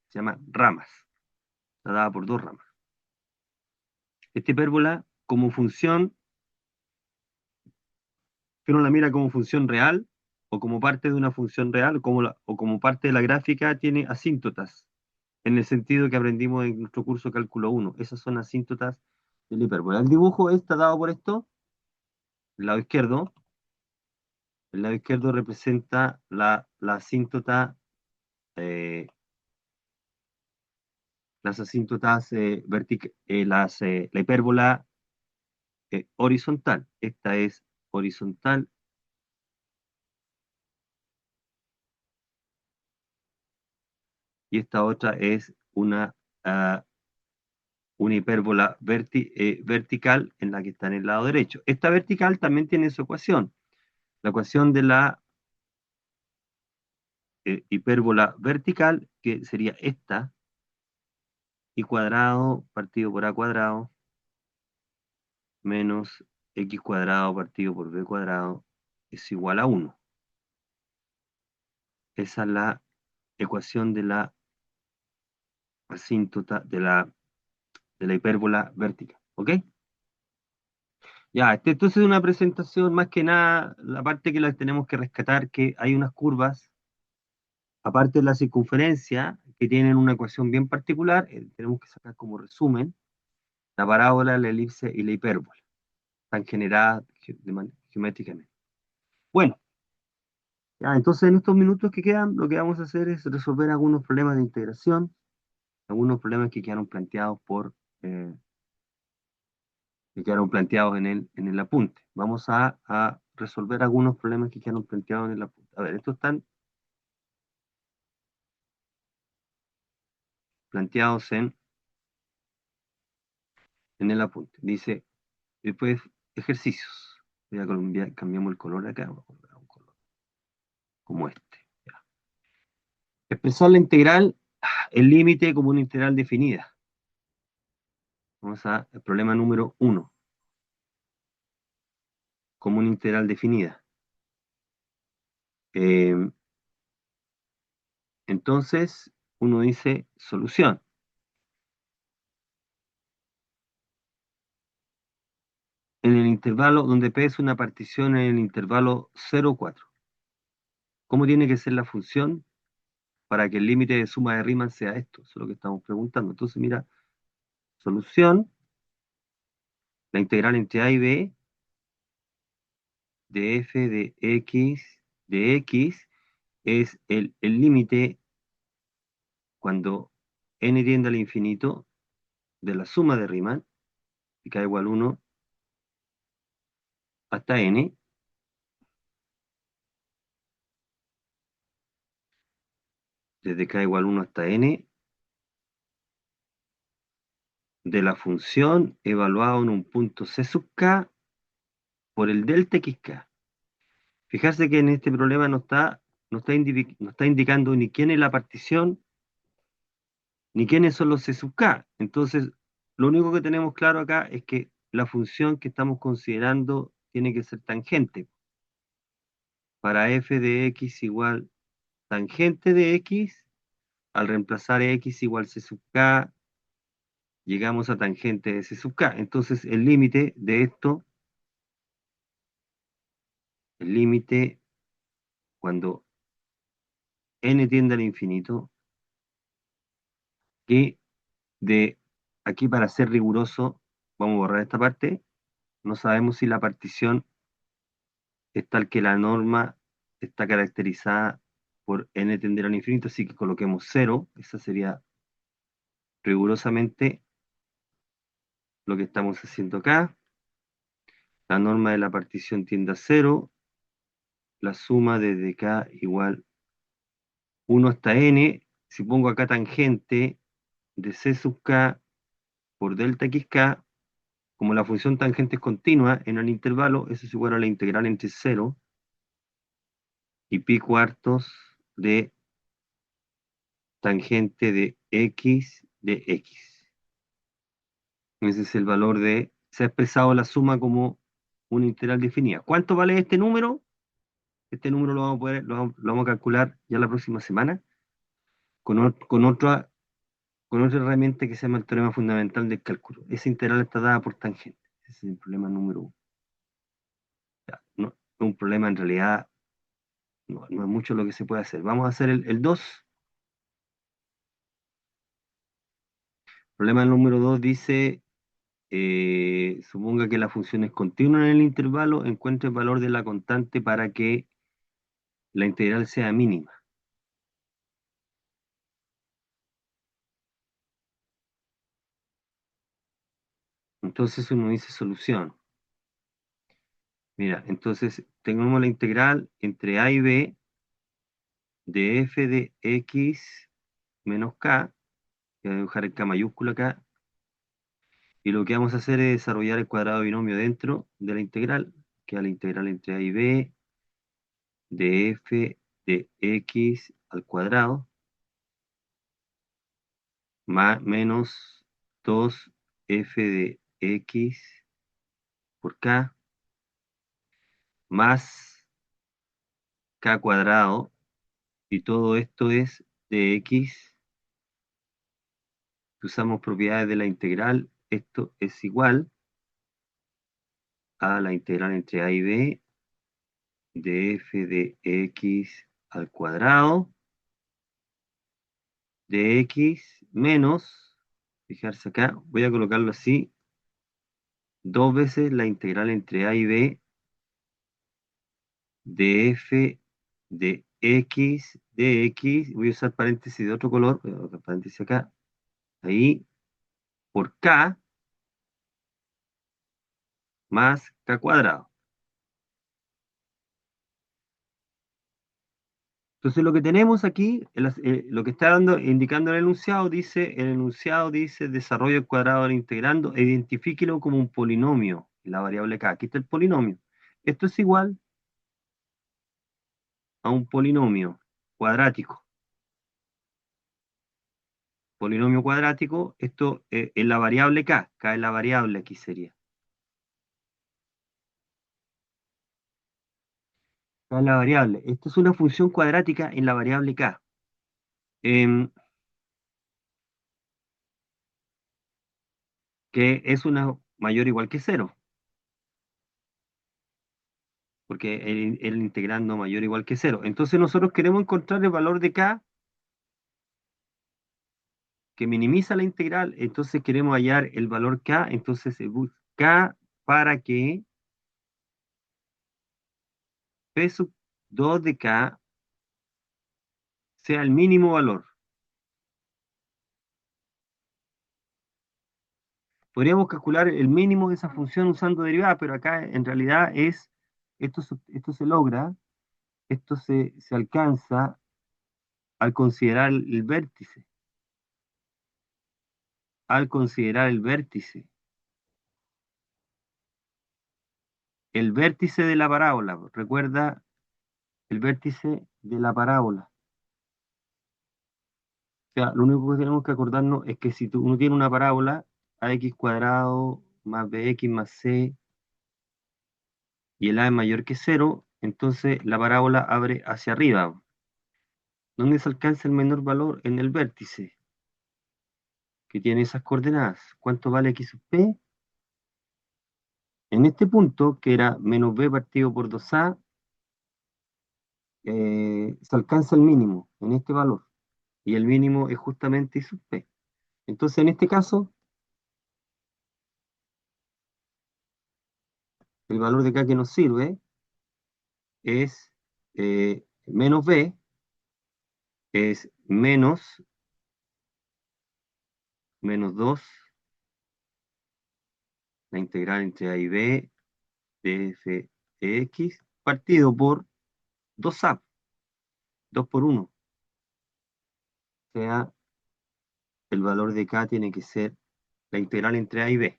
Se llama ramas. Está dada por dos ramas. Esta hipérbola, como función, que uno la mira como función real, o como parte de una función real, o como parte de la gráfica, tiene asíntotas, en el sentido que aprendimos en nuestro curso Cálculo 1. Esas son asíntotas de la hipérbola. El dibujo está dado por esto, el lado izquierdo. El lado izquierdo representa la asíntota, eh, las asíntotas la hipérbola horizontal. Esta es horizontal y esta otra es ah, una hipérbola vertical en la que está en el lado derecho. Esta vertical también tiene su ecuación. La ecuación de la hipérbola vertical, que sería esta, y cuadrado partido por a cuadrado menos x cuadrado partido por b cuadrado es igual a 1. Esa es la ecuación de la asíntota de la hipérbola vertical. ¿Ok? Ya, entonces es una presentación más que nada, la parte que la tenemos que rescatar, que hay unas curvas, aparte de la circunferencia, que tienen una ecuación bien particular, tenemos que sacar como resumen la parábola, la elipse y la hipérbola. Están generadas geométricamente. Bueno, ya, entonces en estos minutos que quedan, lo que vamos a hacer es resolver algunos problemas de integración, algunos problemas que quedaron planteados eh, que quedaron planteados en el apunte. Vamos a resolver algunos problemas que quedaron planteados en el apunte. A ver, estos están planteados en el apunte. Dice, después ejercicios. Voy a cambiamos el color acá, vamos a poner un color como este. Ya. Expresar la integral, el límite como una integral definida. Vamos al problema número uno, como una integral definida. Eh, entonces, uno dice solución. En el intervalo donde P es una partición en el intervalo 0, 4. ¿Cómo tiene que ser la función para que el límite de suma de Riemann sea esto? Eso es lo que estamos preguntando. Entonces, mira, solución, la integral entre A y B de f de x es el límite cuando n tiende al infinito de la suma de Riemann, y k igual 1 hasta n, desde k igual 1 hasta n, de la función evaluado en un punto c sub k por el delta xk. Fijarse que en este problema no está indicando ni quién es la partición, ni quiénes son los C sub k. Entonces, lo único que tenemos claro acá es que la función que estamos considerando tiene que ser tangente. Para f de x igual tangente de x, al reemplazar x igual C sub k, llegamos a tangente de C sub k. Entonces, el límite de esto, el límite cuando n tiende al infinito, que de aquí para ser riguroso, vamos a borrar esta parte, no sabemos si la partición es tal que la norma está caracterizada por n tender al infinito, así que coloquemos 0, esa sería rigurosamente lo que estamos haciendo acá. La norma de la partición tiende a 0, la suma desde k igual 1 hasta n, si pongo acá tangente de c sub k por delta xk, como la función tangente es continua en el intervalo, eso es igual a la integral entre 0 y pi cuartos de tangente de x de x. Ese es el valor de, se ha expresado la suma como una integral definida. ¿Cuánto vale este número? Este número lo vamos a poder, lo vamos a calcular ya la próxima semana con otra herramienta que se llama el teorema fundamental del cálculo. Esa integral está dada por tangente. Ese es el problema número uno. Ya, no, es un problema en realidad, no es mucho lo que se puede hacer. Vamos a hacer el 2. Problema número 2 dice, suponga que la función es continua en el intervalo, encuentre el valor de la constante para que la integral sea mínima. Entonces uno dice solución. Mira, entonces tenemos la integral entre a y b de f de x menos k, voy a dibujar el k mayúscula acá, y lo que vamos a hacer es desarrollar el cuadrado binomio dentro de la integral, que es la integral entre a y b de f de x al cuadrado, más, menos 2f de x por k, más k cuadrado, y todo esto es de x, usamos propiedades de la integral, esto es igual a la integral entre a y b de f de x al cuadrado de x menos, fijarse acá, voy a colocarlo así, dos veces la integral entre a y b de f de x, voy a usar paréntesis de otro color, voy a colocar paréntesis acá, ahí, por k más k cuadrado. Entonces lo que tenemos aquí, lo que está dando, indicando el enunciado dice desarrollo al cuadrado del integrando, e identifíquelo como un polinomio, la variable k. Aquí está el polinomio. Esto es igual a un polinomio cuadrático. Polinomio cuadrático, esto es la variable k es la variable aquí sería. K es la variable. Esto es una función cuadrática en la variable k. em, que es una mayor o igual que cero, porque el integrando mayor o igual que cero. Entonces nosotros queremos encontrar el valor de k que minimiza la integral, entonces queremos hallar el valor k, entonces se busca para que p sub 2 de k sea el mínimo valor. Podríamos calcular el mínimo de esa función usando derivada, pero acá en realidad esto se logra, se alcanza al considerar el vértice, al considerar el vértice de la parábola. Recuerda el vértice de la parábola. O sea, lo único que tenemos que acordarnos es que si uno tiene una parábola, ax cuadrado más bx más c y el a es mayor que cero, entonces la parábola abre hacia arriba. ¿Dónde se alcanza el menor valor? En el vértice, que tiene esas coordenadas. ¿Cuánto vale x sub p? En este punto, que era menos b partido por 2a, se alcanza el mínimo en este valor. Y el mínimo es justamente y sub p. Entonces, en este caso, el valor de k que nos sirve es menos b, es menos 2 la integral entre a y b de f de x, partido por 2a, 2 por 1. O sea, el valor de k tiene que ser la integral entre a y b.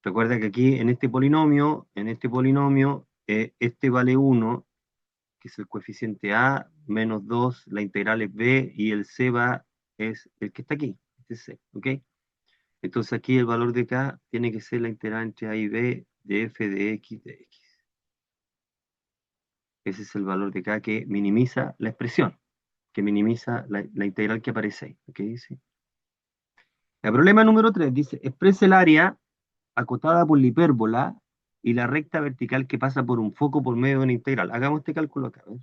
Recuerda que aquí en este polinomio, este vale 1, que es el coeficiente a, menos 2 la integral es b, y el c es el que está aquí, este es c, ¿ok? Entonces aquí el valor de k tiene que ser la integral entre a y b de f de x de x. Ese es el valor de k que minimiza la expresión, que minimiza la integral que aparece ahí, ¿ok? Sí. El problema número 3 dice, expresa el área acotada por la hipérbola y la recta vertical que pasa por un foco por medio de una integral. Hagamos este cálculo acá, a ver.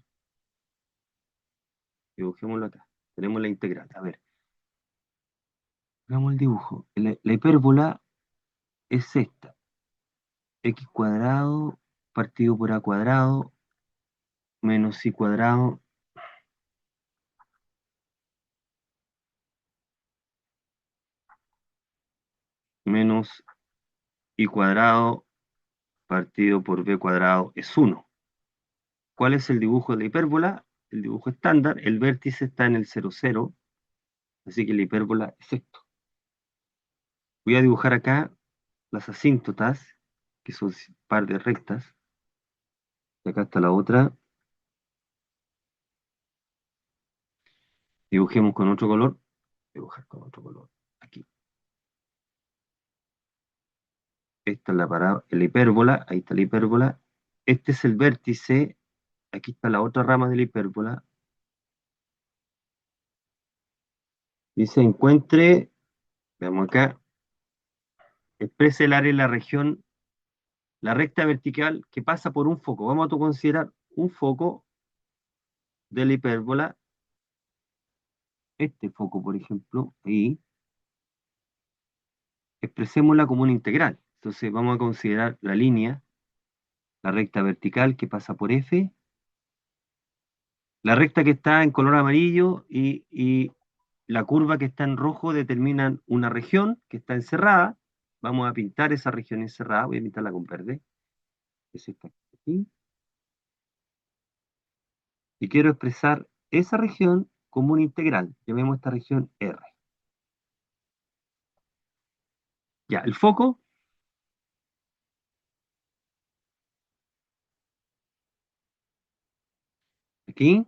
Dibujémoslo acá. Tenemos la integral. A ver, hagamos el dibujo. La hipérbola es esta. X cuadrado partido por a cuadrado menos y cuadrado menos y cuadrado partido por b cuadrado es 1. ¿Cuál es el dibujo de la hipérbola? El dibujo estándar. El vértice está en el 0, 0. Así que la hipérbola es esto. Voy a dibujar acá las asíntotas, que son par de rectas. Y acá está la otra. Dibujemos con otro color. Dibujar con otro color. Aquí. Esta es la hipérbola. Ahí está la hipérbola. Este es el vértice. Aquí está la otra rama de la hipérbola. Dice, encuentre, veamos acá, exprese el área en la región, la recta vertical que pasa por un foco. Vamos a considerar un foco de la hipérbola, este foco, por ejemplo, y expresémosla como una integral. Entonces vamos a considerar la línea, la recta vertical que pasa por F, la recta que está en color amarillo y la curva que está en rojo determinan una región que está encerrada. Vamos a pintar esa región encerrada, voy a pintarla con verde. Es esta aquí. y quiero expresar esa región como una integral. Llamemos esta región R. Ya, el foco, aquí,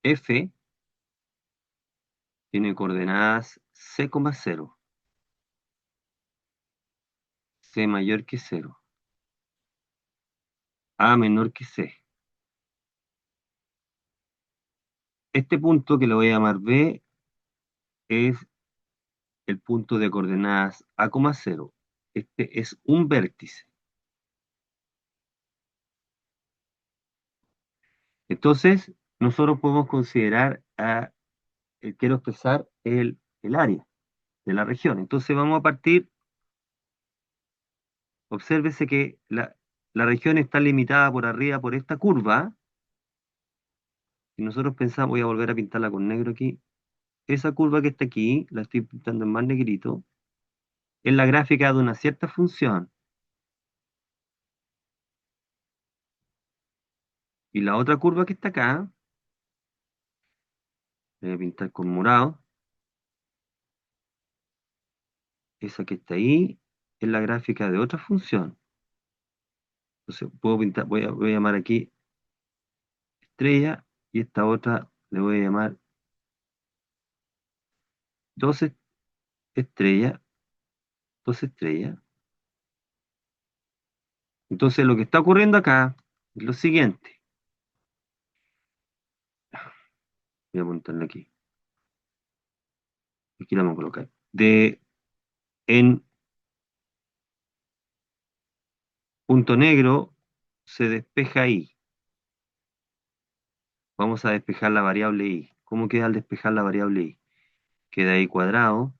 F, tiene coordenadas C,0, C mayor que cero, A menor que C. Este punto que le voy a llamar B es el punto de coordenadas A,0. Este es un vértice. Entonces, nosotros podemos considerar quiero expresar el área de la región. Entonces vamos a partir, obsérvese que la región está limitada por arriba por esta curva. Y nosotros pensamos, voy a volver a pintarla con negro aquí. Esa curva que está aquí, la estoy pintando en más negrito, es la gráfica de una cierta función. Y la otra curva que está acá, voy a pintar con morado, esa que está ahí, es la gráfica de otra función. Entonces puedo pintar, voy a llamar aquí estrella, y esta otra le voy a llamar 2 estrellas, 2 estrellas. Entonces lo que está ocurriendo acá es lo siguiente. Voy a apuntarlo aquí. Aquí la vamos a colocar. En punto negro se despeja I. Vamos a despejar la variable I. ¿Cómo queda al despejar la variable I? Queda I cuadrado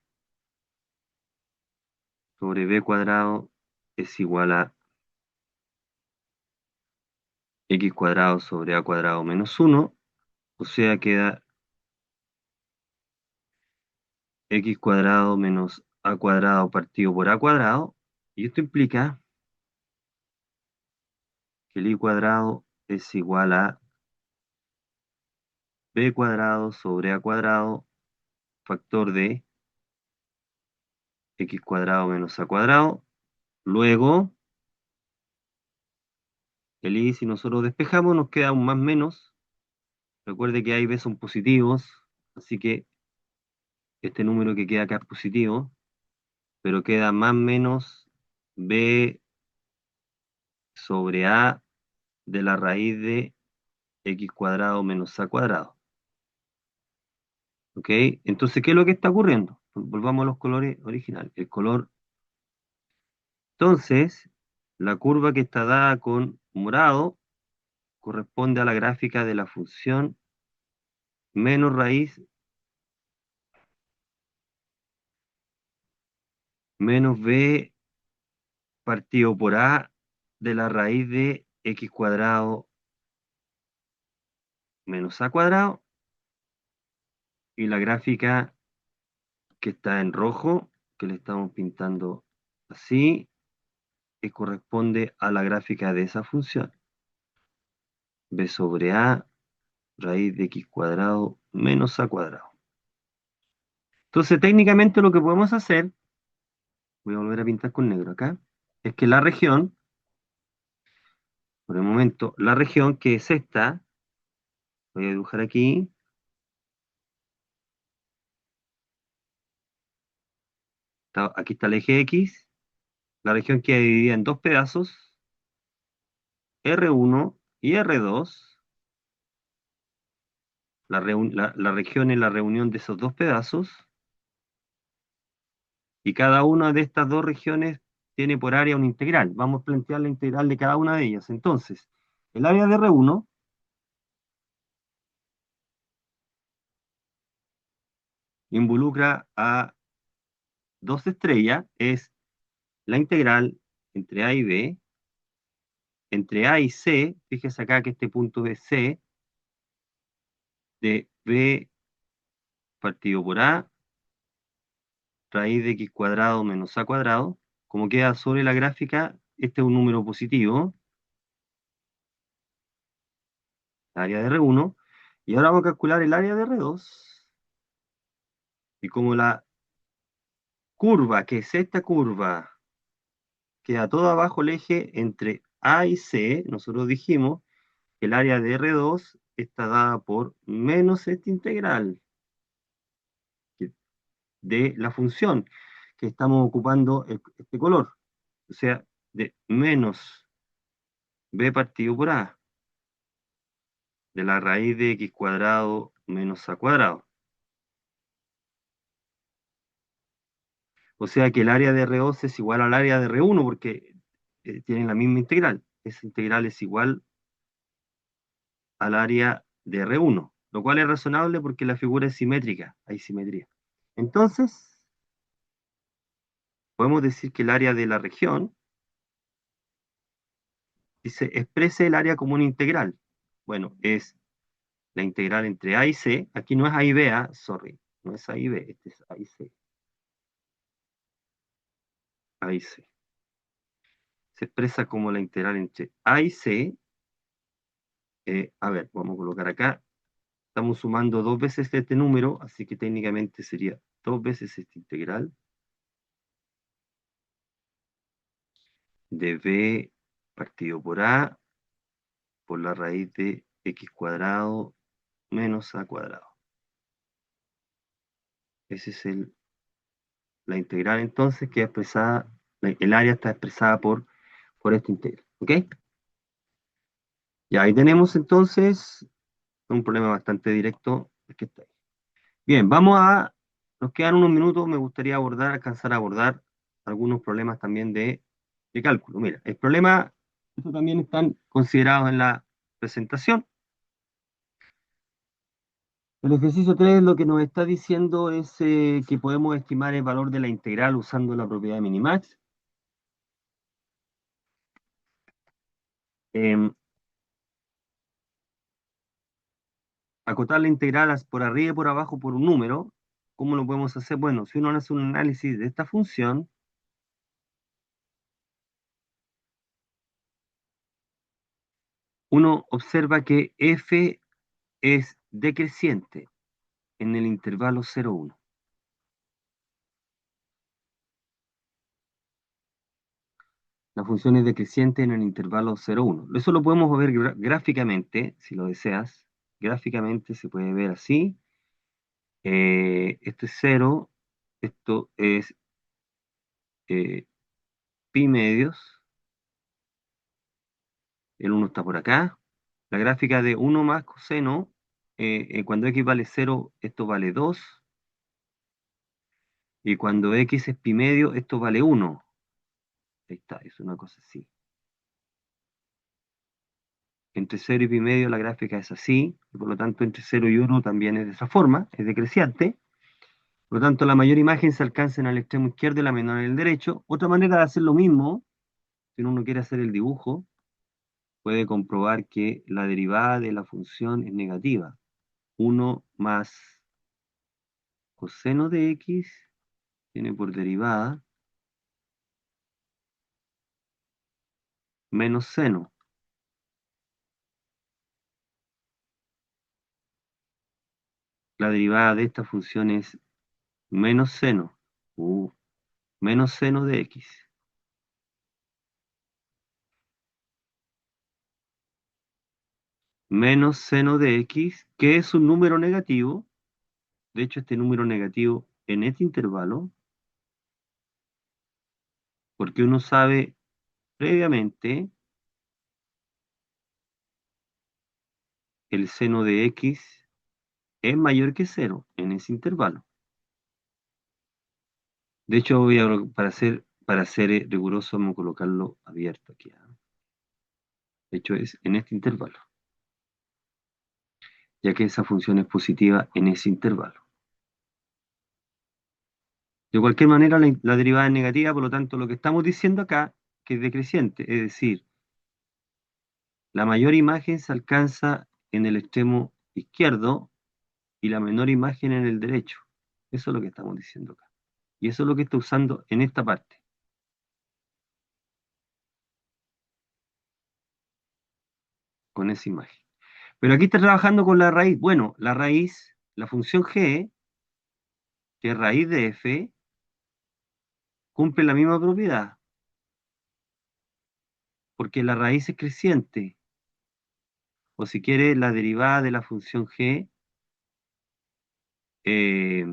sobre B cuadrado es igual a X cuadrado sobre A cuadrado menos 1. O sea, queda X cuadrado menos A cuadrado partido por A cuadrado. Y esto implica que el I cuadrado es igual a B cuadrado sobre A cuadrado factor de X cuadrado menos A cuadrado. Luego, el I, si nosotros despejamos, nos queda un más menos. Recuerde que A y B son positivos, así que este número que queda acá es positivo, pero queda más menos B sobre A de la raíz de X cuadrado menos A cuadrado. ¿Ok? Entonces, ¿qué es lo que está ocurriendo? Volvamos a los colores originales. El color. Entonces, la curva que está dada con morado corresponde a la gráfica de la función menos raíz menos B partido por A de la raíz de X cuadrado menos A cuadrado, y la gráfica que está en rojo, que le estamos pintando así, que corresponde a la gráfica de esa función. B sobre A, raíz de X cuadrado menos A cuadrado. Entonces, técnicamente lo que podemos hacer, voy a volver a pintar con negro acá, es que la región, por el momento, la región que es esta, voy a dibujar aquí, aquí está el eje X, la región queda dividida en dos pedazos, R1 y R2. La región es la reunión de esos dos pedazos, y cada una de estas dos regiones tiene por área una integral. Vamos a plantear la integral de cada una de ellas. Entonces, el área de R1 involucra a dos estrellas, es la integral entre A y B, entre A y C, fíjese acá que este punto es C, de B partido por A, raíz de X cuadrado menos A cuadrado. Como queda sobre la gráfica, este es un número positivo, el área de R1, y ahora vamos a calcular el área de R2, y como la curva, que es esta curva, queda todo abajo el eje entre A y C, nosotros dijimos que el área de R2 está dada por menos esta integral que- de la función que estamos ocupando este color, o sea, de menos B partido por A, de la raíz de X cuadrado menos A cuadrado. O sea que el área de R2 es igual al área de R1 porque tienen la misma integral. Esa integral es igual al área de R1, lo cual es razonable porque la figura es simétrica, hay simetría. Entonces, podemos decir que el área de la región dice exprese el área como una integral. Bueno, es la integral entre A y C. Aquí no es A y B, sorry, no es A y B, este es A y C. A y C. Se expresa como la integral entre A y C. A ver, vamos a colocar acá. Estamos sumando dos veces este número, así que técnicamente sería dos veces esta integral de b partido por a por la raíz de x cuadrado menos a cuadrado. Esa es la integral entonces que es expresada, el área está expresada por esta integral. ¿Ok? Ya ahí tenemos entonces un problema bastante directo el que está ahí. Bien, nos quedan unos minutos, me gustaría alcanzar a abordar algunos problemas también de cálculo. Mira, el problema, estos también están considerados en la presentación. El ejercicio 3 lo que nos está diciendo es que podemos estimar el valor de la integral usando la propiedad de minimax. Em, Acotar la integral por arriba y por abajo por un número. ¿Cómo lo podemos hacer? Bueno, si uno hace un análisis de esta función, uno observa que f es decreciente en el intervalo 0,1. La función es decreciente en el intervalo 0,1. Eso lo podemos ver gráficamente, si lo deseas. Gráficamente se puede ver así. Esto es 0, esto es eh, pi medios, el 1 está por acá. La gráfica de 1 más coseno, cuando x vale 0, esto vale 2. Y cuando x es pi medio, esto vale 1. Ahí está, es una cosa así. Entre 0 y pi medio la gráfica es así, y por lo tanto entre 0 y 1 también es de esa forma, es decreciente. Por lo tanto, la mayor imagen se alcanza en el extremo izquierdo y la menor en el derecho. Otra manera de hacer lo mismo, si uno no quiere hacer el dibujo, puede comprobar que la derivada de la función es negativa. 1 más coseno de x tiene por derivada menos seno. La derivada de esta función es menos seno. Menos seno de x. Menos seno de x, que es un número negativo. De hecho, este número negativo en este intervalo, porque uno sabe previamente el seno de x es mayor que cero en ese intervalo. De hecho, para ser riguroso, vamos a colocarlo abierto aquí. De hecho, es en este intervalo, ya que esa función es positiva en ese intervalo. De cualquier manera, la derivada es negativa, por lo tanto, lo que estamos diciendo acá, que es decreciente, es decir, la mayor imagen se alcanza en el extremo izquierdo y la menor imagen en el derecho. Eso es lo que estamos diciendo acá. Y eso es lo que está usando en esta parte, con esa imagen. Pero aquí está trabajando con la raíz. Bueno, la raíz, la función g, que es raíz de f, cumple la misma propiedad, porque la raíz es creciente. O si quiere, la derivada de la función g eh,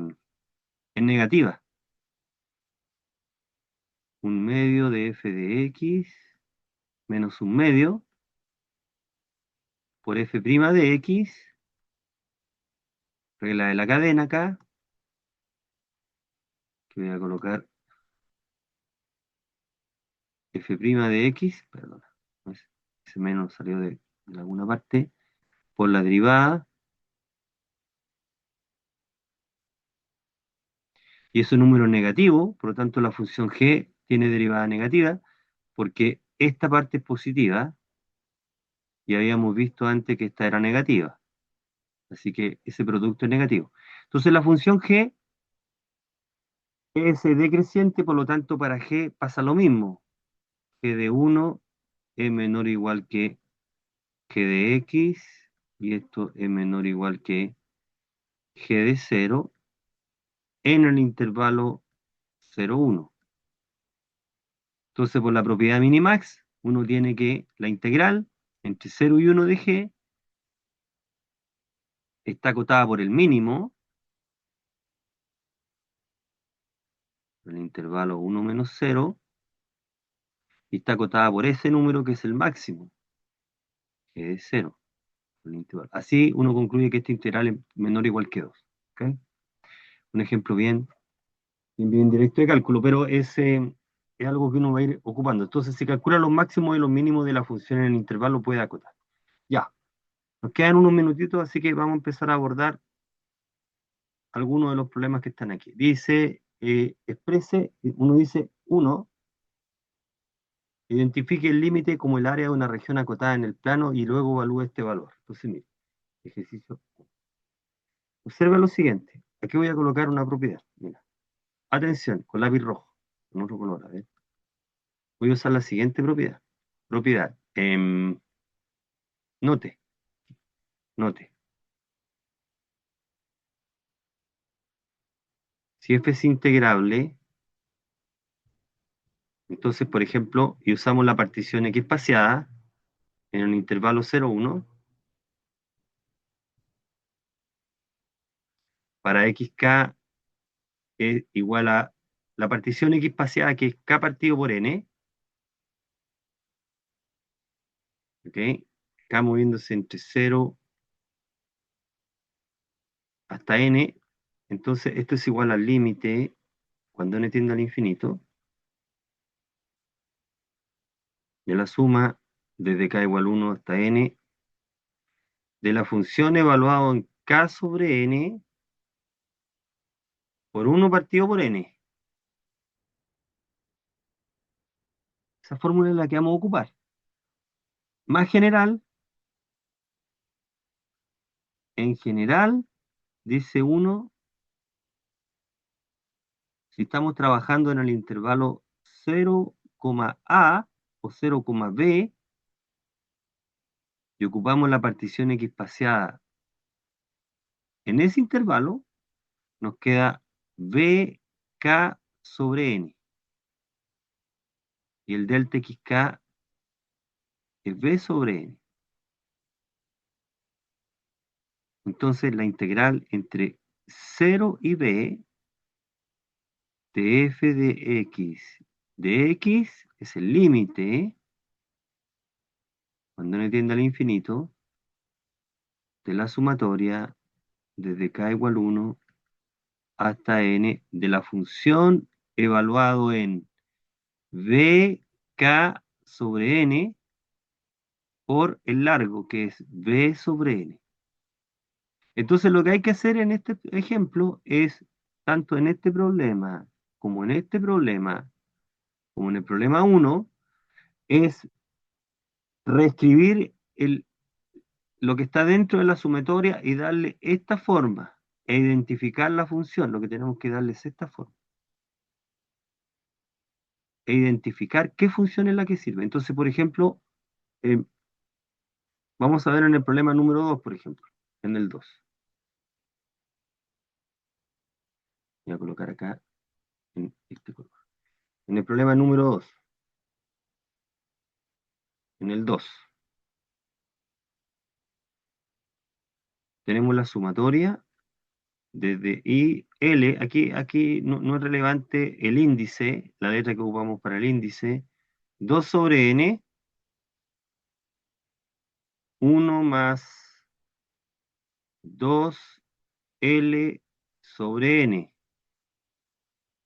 es negativa. Un medio de f de x menos un medio por f' de x, regla de la cadena acá, que voy a colocar f' de x, perdón, ese menos salió de alguna parte, por la derivada, y es un número negativo, por lo tanto la función g tiene derivada negativa, porque esta parte es positiva, y habíamos visto antes que esta era negativa, así que ese producto es negativo. Entonces la función g es decreciente, por lo tanto para g pasa lo mismo, g de 1 es menor o igual que g de x, y esto es menor o igual que g de 0 en el intervalo 0, 1. Entonces, por la propiedad minimax, uno tiene que la integral entre 0 y 1 de g está acotada por el mínimo, el intervalo 1 menos 0, y está acotada por ese número que es el máximo, que es 0. El intervalo. Así uno concluye que este integral es menor o igual que 2. ¿Ok? Un ejemplo bien directo de cálculo, pero es algo que uno va a ir ocupando. Entonces, se calcula los máximos y los mínimos de la función en el intervalo, puede acotar. Ya, nos quedan unos minutitos, así que vamos a empezar a abordar algunos de los problemas que están aquí. Dice, exprese, uno dice, uno, identifique el límite como el área de una región acotada en el plano y luego evalúe este valor. Entonces, mire, ejercicio. Observa lo siguiente. Aquí voy a colocar una propiedad. Mira, atención, con lápiz rojo, con otro color, a ver. Voy a usar la siguiente propiedad. Propiedad. Note, note. Si f es integrable, entonces, por ejemplo, y usamos la partición x espaciada en un intervalo 0, 1, para xk es igual a la partición x espaciada, que es k partido por n, ¿ok? K moviéndose entre 0 hasta n, entonces esto es igual al límite, cuando n tiende al infinito, de la suma desde k igual 1 hasta n, de la función evaluada en k sobre n, por 1 partido por n. Esa fórmula es la que vamos a ocupar. Más general, en general, dice uno, si estamos trabajando en el intervalo 0, a o 0, b, y ocupamos la partición x espaciada en ese intervalo, nos queda bk sobre n. Y el delta xk es b sobre n. Entonces la integral entre 0 y b de f de x es el límite, cuando n tiende al infinito, de la sumatoria desde k igual 1 hasta n de la función evaluado en bk sobre n por el largo, que es b sobre n. Entonces lo que hay que hacer en este ejemplo es, tanto en este problema como en este problema, como en el problema uno, es reescribir lo que está dentro de la sumatoria y darle esta forma, e identificar la función. Lo que tenemos que darle es esta forma, e identificar qué función es la que sirve. Entonces, por ejemplo, eh, Vamos a ver en el problema número 2, por ejemplo, en el 2. Voy a colocar acá en este color. En el problema número 2, en el 2, tenemos la sumatoria desde I, L. Aquí no es relevante el índice, la letra que ocupamos para el índice. 2 sobre n, 1 más 2L sobre n,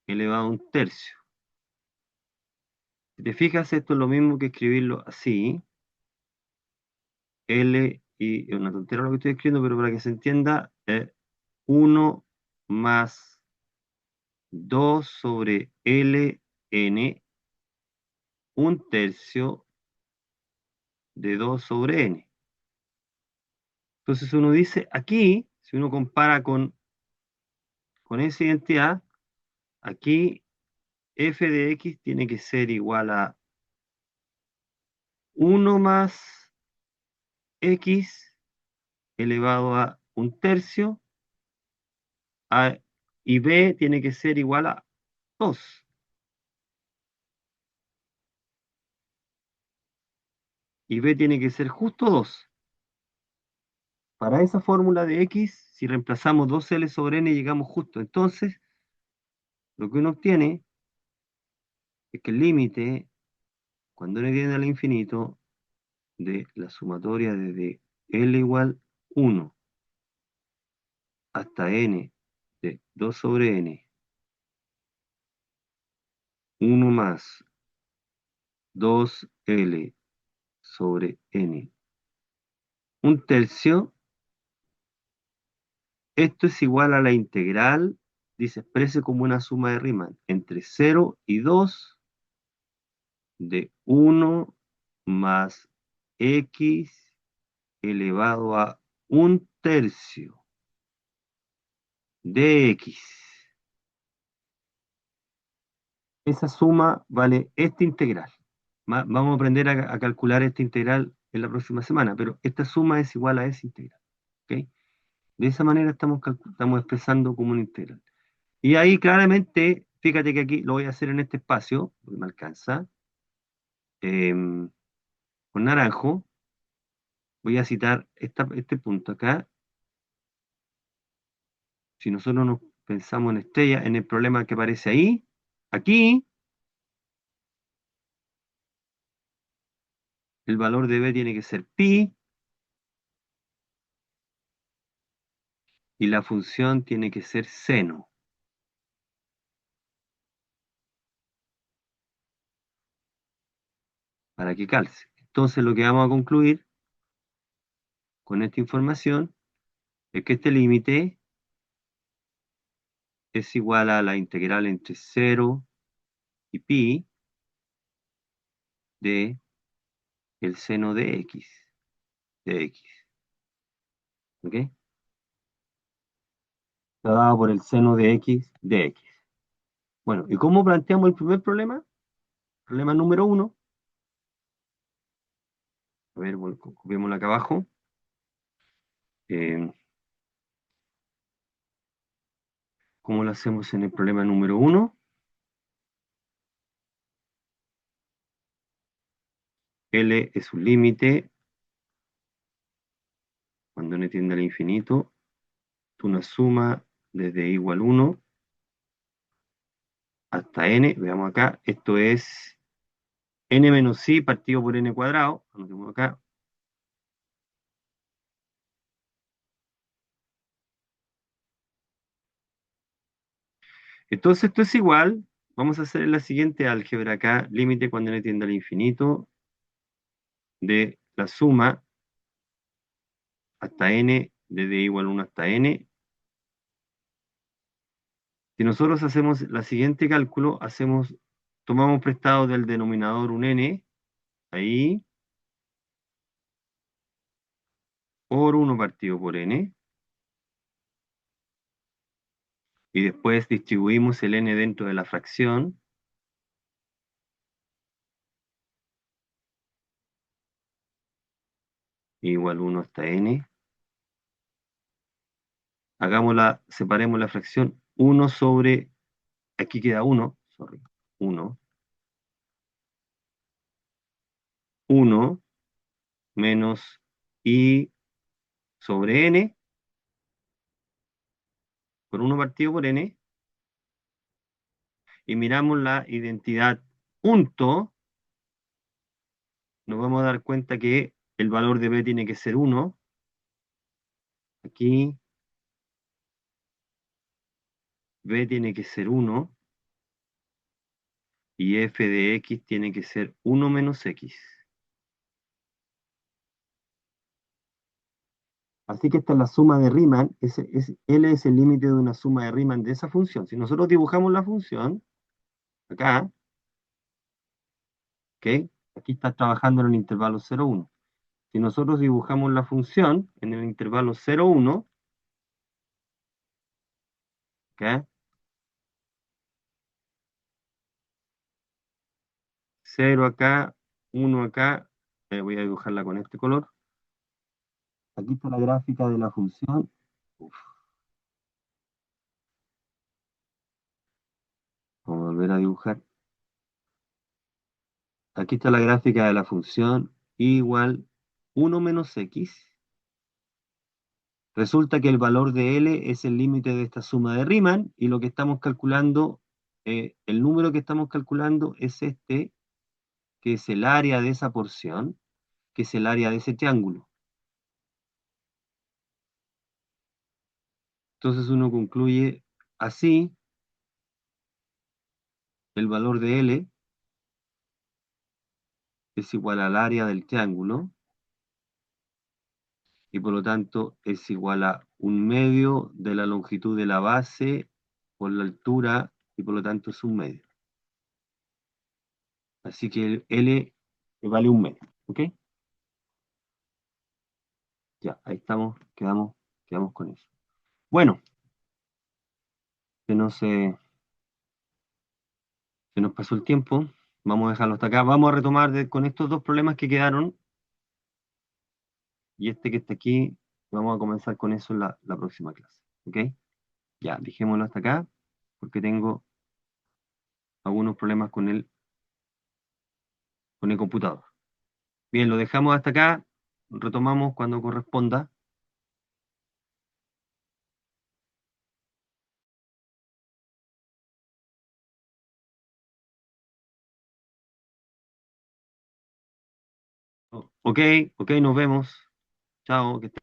elevado a un tercio. Si te fijas, esto es lo mismo que escribirlo así. L, y es una tontera lo que estoy escribiendo, pero para que se entienda, 1 más 2 sobre Ln, un tercio de 2 sobre n. Entonces uno dice, aquí, si uno compara con esa identidad, aquí f de x tiene que ser igual a 1 más x elevado a un tercio, y b tiene que ser igual a 2. Y b tiene que ser justo 2. Para esa fórmula de x, si reemplazamos 2L sobre n, llegamos justo. Entonces, lo que uno obtiene es que el límite, cuando n tiende al infinito, de la sumatoria desde L igual 1 hasta n de 2 sobre n, 1 más 2L sobre n, un tercio, esto es igual a la integral, dice, exprese como una suma de Riemann, entre 0 y 2 de 1 más x elevado a un tercio de x. Esa suma vale esta integral. Vamos a aprender a calcular esta integral en la próxima semana, pero esta suma es igual a esa integral. ¿Ok? De esa manera estamos expresando como una integral. Y ahí claramente, fíjate que aquí lo voy a hacer en este espacio, porque me alcanza, em, con naranjo. Voy a citar este punto acá. Si nosotros nos pensamos en estrella, en el problema que aparece ahí, aquí, el valor de b tiene que ser pi y la función tiene que ser seno, para que calce. Entonces lo que vamos a concluir con esta información es que este límite es igual a la integral entre 0 y pi de el seno de x. ¿Ok? Está dado por el seno de x de x. Bueno, ¿y cómo planteamos el primer problema? Problema número 1. A ver, bueno, copiémoslo acá abajo. Eh, ¿Cómo lo hacemos en el problema número 1? L es un límite cuando n tiende al infinito, una suma desde igual 1 hasta n. Veamos acá, esto es n menos i partido por n cuadrado. Anotemos acá. Entonces esto es igual. Vamos a hacer la siguiente álgebra acá, límite cuando n tiende al infinito de la suma hasta n, desde igual 1 hasta n. Si nosotros hacemos la siguiente cálculo, tomamos prestado del denominador un n, ahí, por 1 partido por n, y después distribuimos el n dentro de la fracción, igual 1 hasta n. Hagámosla, separemos la fracción 1 sobre, aquí queda 1, sorry, 1, 1 menos i sobre n, por 1 partido por n, y miramos la identidad punto, nos vamos a dar cuenta que el valor de b tiene que ser 1, aquí b tiene que ser 1, y f de x tiene que ser 1 menos x. Así que esta es la suma de Riemann, L es el límite de una suma de Riemann de esa función. Si nosotros dibujamos la función, acá, ¿ok? Aquí está trabajando en el intervalo 0,1. Si nosotros dibujamos la función en el intervalo 0,1, ¿ok? 0 acá, 1 acá, voy a dibujarla con este color. Aquí está la gráfica de la función. Uf, vamos a volver a dibujar. Aquí está la gráfica de la función igual 1 menos x. Resulta que el valor de L es el límite de esta suma de Riemann y lo que estamos calculando, el número que estamos calculando es este, que es el área de esa porción, que es el área de ese triángulo. Entonces uno concluye así, el valor de L es igual al área del triángulo y por lo tanto es igual a un medio de la longitud de la base por la altura y por lo tanto es un medio. Así que el L vale un medio, ¿ok? Ya, ahí estamos, quedamos con eso. Bueno, que no se, se nos pasó el tiempo, vamos a dejarlo hasta acá. Vamos a retomar con estos dos problemas que quedaron y este que está aquí, vamos a comenzar con eso en la próxima clase, ¿ok? Ya, dejémoslo hasta acá porque tengo algunos problemas con el computador. Bien, lo dejamos hasta acá, retomamos cuando corresponda. Ok, ok, nos vemos. Chao, que estés